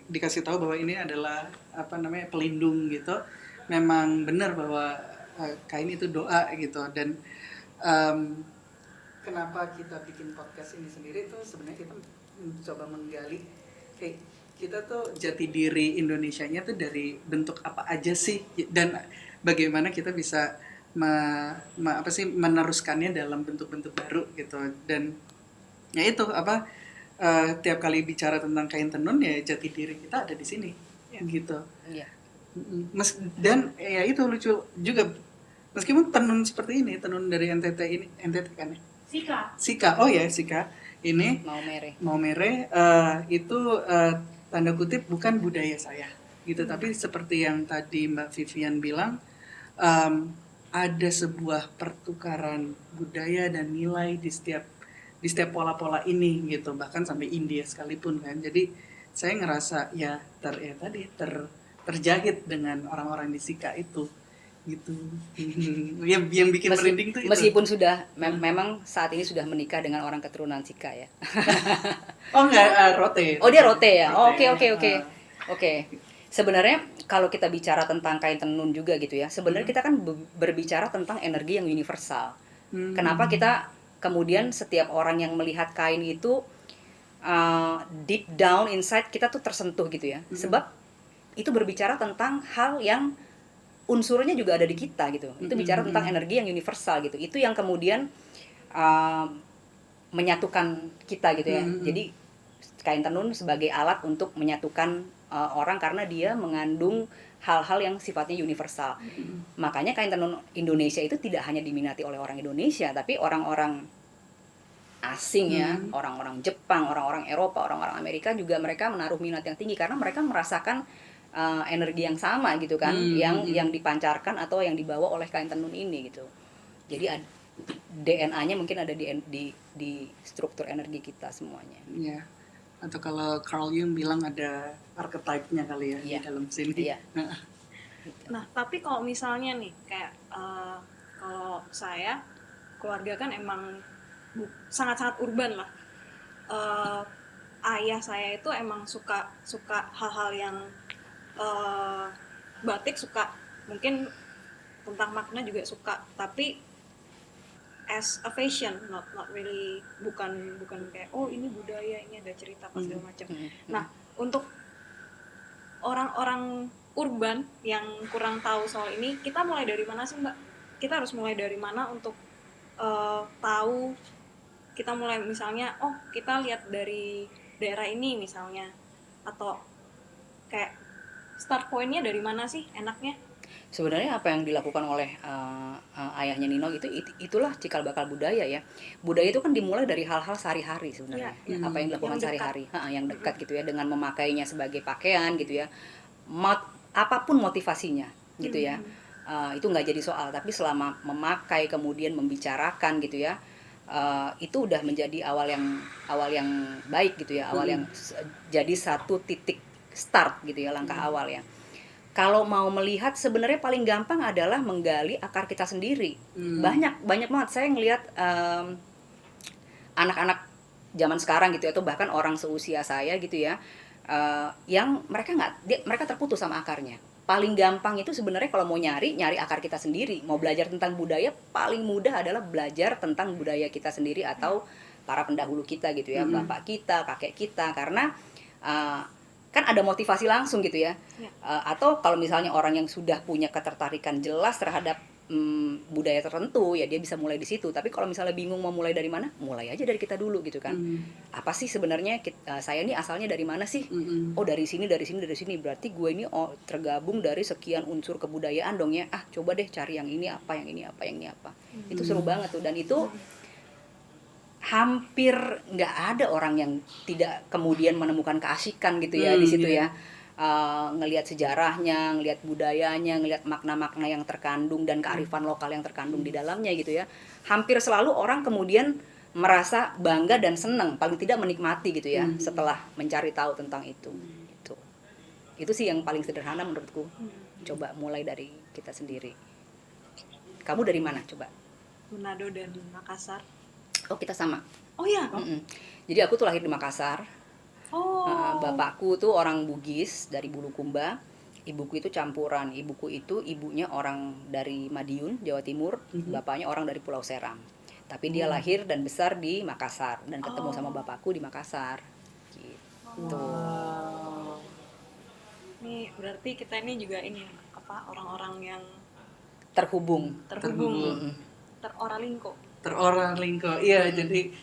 dikasih tahu bahwa ini adalah pelindung gitu. Memang benar bahwa kain itu doa gitu. Dan kenapa kita bikin podcast ini sendiri tuh sebenarnya kita mencoba menggali kita tuh jati diri Indonesianya tuh dari bentuk apa aja sih, dan bagaimana kita bisa meneruskannya dalam bentuk-bentuk baru gitu. Dan ya itu tiap kali bicara tentang kain tenun ya jati diri kita ada di sini gitu. Dan ya itu lucu juga, meskipun tenun seperti ini, tenun dari NTT kan ya, Sika oh ya Sika ini Maumere itu tanda kutip bukan budaya saya gitu, tapi seperti yang tadi Mbak Vivian bilang, ada sebuah pertukaran budaya dan nilai di setiap pola-pola ini gitu, bahkan sampai India sekalipun kan. Jadi saya ngerasa ya terjahit dengan orang-orang di Sika itu gitu. yang bikin merinding tuh itu. Meskipun sudah memang saat ini sudah menikah dengan orang keturunan Sika ya. Oh enggak, Rote. Oh dia Rote ya. Oke. Sebenarnya kalau kita bicara tentang kain tenun juga gitu ya, sebenarnya kita kan berbicara tentang energi yang universal. Kenapa kita kemudian setiap orang yang melihat kain itu deep down inside kita tuh tersentuh gitu ya. Sebab itu berbicara tentang hal yang unsurnya juga ada di kita gitu. Itu bicara tentang energi yang universal gitu. Itu yang kemudian menyatukan kita gitu ya. Jadi kain tenun sebagai alat untuk menyatukan orang karena dia mengandung hal-hal yang sifatnya universal. Makanya kain tenun Indonesia itu tidak hanya diminati oleh orang Indonesia, tapi orang-orang asing ya, orang-orang Jepang, orang-orang Eropa, orang-orang Amerika juga mereka menaruh minat yang tinggi karena mereka merasakan energi yang sama gitu kan, yang dipancarkan atau yang dibawa oleh kain tenun ini gitu. Jadi DNA-nya mungkin ada di struktur energi kita semuanya. Iya. Atau kalau Carl Jung bilang ada archetype-nya kali ya di dalam sini. Iya. Nah, tapi kalau misalnya nih kayak kalau saya keluarga kan emang sangat-sangat urban lah. Ayah saya itu emang suka hal-hal yang batik suka, mungkin tentang makna juga suka, tapi as a fashion, not really, bukan kayak oh ini budaya, ini ada cerita apa segala macam. Nah, untuk orang-orang urban yang kurang tahu soal ini, kita mulai dari mana sih Mbak? Kita harus mulai dari mana untuk tahu? Kita mulai misalnya, oh kita lihat dari daerah ini misalnya, atau kayak start pointnya dari mana sih enaknya? Sebenarnya apa yang dilakukan oleh ayahnya Nino itulah cikal bakal budaya ya. Budaya itu kan dimulai dari hal-hal sehari-hari sebenarnya. Iya, Apa yang dilakukan yang dekat. sehari-hari, yang dekat gitu ya, dengan memakainya sebagai pakaian gitu ya. Apapun motivasinya gitu ya. Itu nggak jadi soal, tapi selama memakai kemudian membicarakan gitu ya. Itu udah menjadi awal yang baik gitu ya, awal yang jadi satu titik start gitu ya, langkah awal ya. Kalau mau melihat sebenarnya paling gampang adalah menggali akar kita sendiri. Banyak banget saya ngelihat anak-anak zaman sekarang gitu ya, atau bahkan orang seusia saya gitu ya, yang mereka terputus sama akarnya. Paling gampang itu sebenarnya kalau mau nyari akar kita sendiri, mau belajar tentang budaya, paling mudah adalah belajar tentang budaya kita sendiri atau para pendahulu kita gitu ya, bapak kita, kakek kita, karena kan ada motivasi langsung gitu ya. Atau kalau misalnya orang yang sudah punya ketertarikan jelas terhadap budaya tertentu, ya dia bisa mulai di situ. Tapi kalau misalnya bingung mau mulai dari mana, mulai aja dari kita dulu gitu kan. Apa sih sebenarnya saya ini asalnya dari mana sih? Oh dari sini. Berarti gue ini tergabung dari sekian unsur kebudayaan dong ya. Coba deh cari yang ini apa. Itu seru banget tuh, dan itu hampir nggak ada orang yang tidak kemudian menemukan keasikan gitu ya di situ ya. Ngelihat sejarahnya, ngelihat budayanya, ngelihat makna-makna yang terkandung dan kearifan lokal yang terkandung di dalamnya gitu ya. Hampir selalu orang kemudian merasa bangga dan senang, paling tidak menikmati gitu ya, setelah mencari tahu tentang itu. Itu sih yang paling sederhana menurutku. Coba mulai dari kita sendiri. Kamu dari mana coba? Manado dan Makassar. Oh kita sama. Oh iya. Jadi aku tuh lahir di Makassar. Bapakku tuh orang Bugis dari Bulukumba. Ibuku itu campuran. Ibuku itu ibunya orang dari Madiun, Jawa Timur. Bapaknya orang dari Pulau Seram. Tapi dia lahir dan besar di Makassar dan ketemu sama bapakku di Makassar. Gitu. Ini berarti kita ini juga ini apa, orang-orang yang Terhubung. Teroralingko. Iya, jadi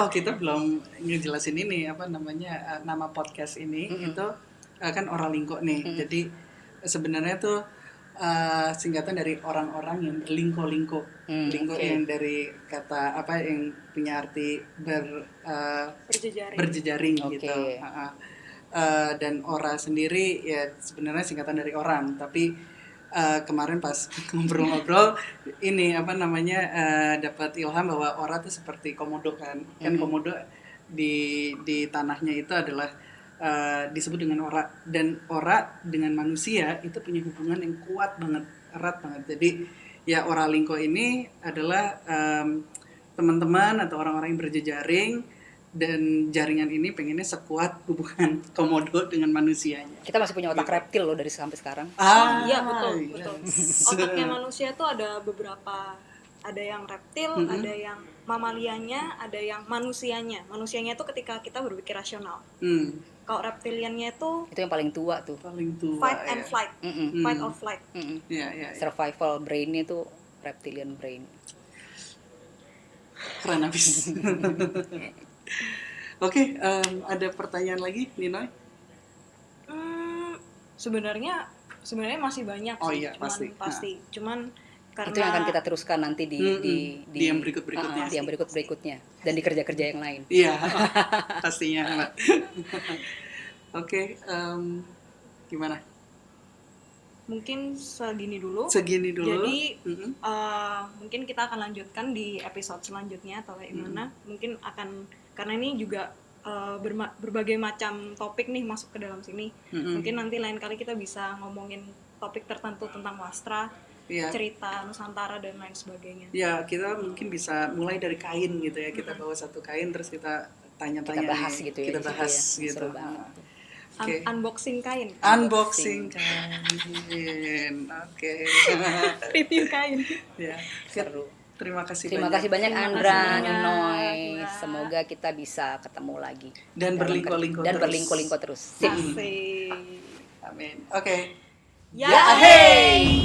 kita belum ngejelasin ini apa namanya, nama podcast ini itu kan Oralingko nih. Jadi sebenarnya tuh singkatan dari orang-orang yang berlingko-lingko. Lingko yang dari kata apa yang punya arti berjejaring gitu. Dan ora sendiri ya sebenarnya singkatan dari orang, tapi kemarin pas ngobrol-ngobrol ini apa namanya dapat ilham bahwa ora itu seperti komodo kan komodo di tanahnya itu adalah disebut dengan ora, dan ora dengan manusia itu punya hubungan yang kuat banget, erat banget. Jadi ya Oralingko ini adalah teman-teman atau orang-orang yang berjejaring, dan jaringan ini pengennya sekuat hubungan komodo dengan manusianya. Kita masih punya otak reptil loh dari sampai sekarang. Iya betul. Otaknya manusia tuh ada beberapa, ada yang reptil, ada yang mamalianya, ada yang manusianya. Manusianya itu ketika kita berpikir rasional. Kalau reptiliannya itu yang paling tua tuh. Fight and flight. Fight or flight. Survival brain itu reptilian brain. Keren abis. Oke, ada pertanyaan lagi, Ninoy? Sebenarnya masih banyak sih. Iya, pasti. Cuman karena itu yang akan kita teruskan nanti di yang berikut-berikutnya. Di yang berikut-berikutnya dan di kerja-kerja yang lain. Iya, pastinya. Oke, gimana? Mungkin segini dulu. Jadi mungkin kita akan lanjutkan di episode selanjutnya atau kayak gimana. Mungkin akan, karena ini juga berbagai macam topik nih masuk ke dalam sini. Mungkin nanti lain kali kita bisa ngomongin topik tertentu tentang wastra, cerita Nusantara dan lain sebagainya. Ya, kita mungkin bisa mulai dari kain gitu ya. Kita bawa satu kain terus kita tanya-tanya. Kita bahas gitu ya. Kita bahas gitu. Oke. Unboxing kain. Unboxing kain. Oke. Review kain. Ya. Seru. Terima kasih Terima banyak. kasih banyak Terima Andra, kasih banyak, Ninoy. Mbak. Semoga kita bisa ketemu lagi Dan dalam berlingko-lingko dan terus. berlingko-lingko terus. Sip. Asik. Amin. Oke. Ya, Ya, hey!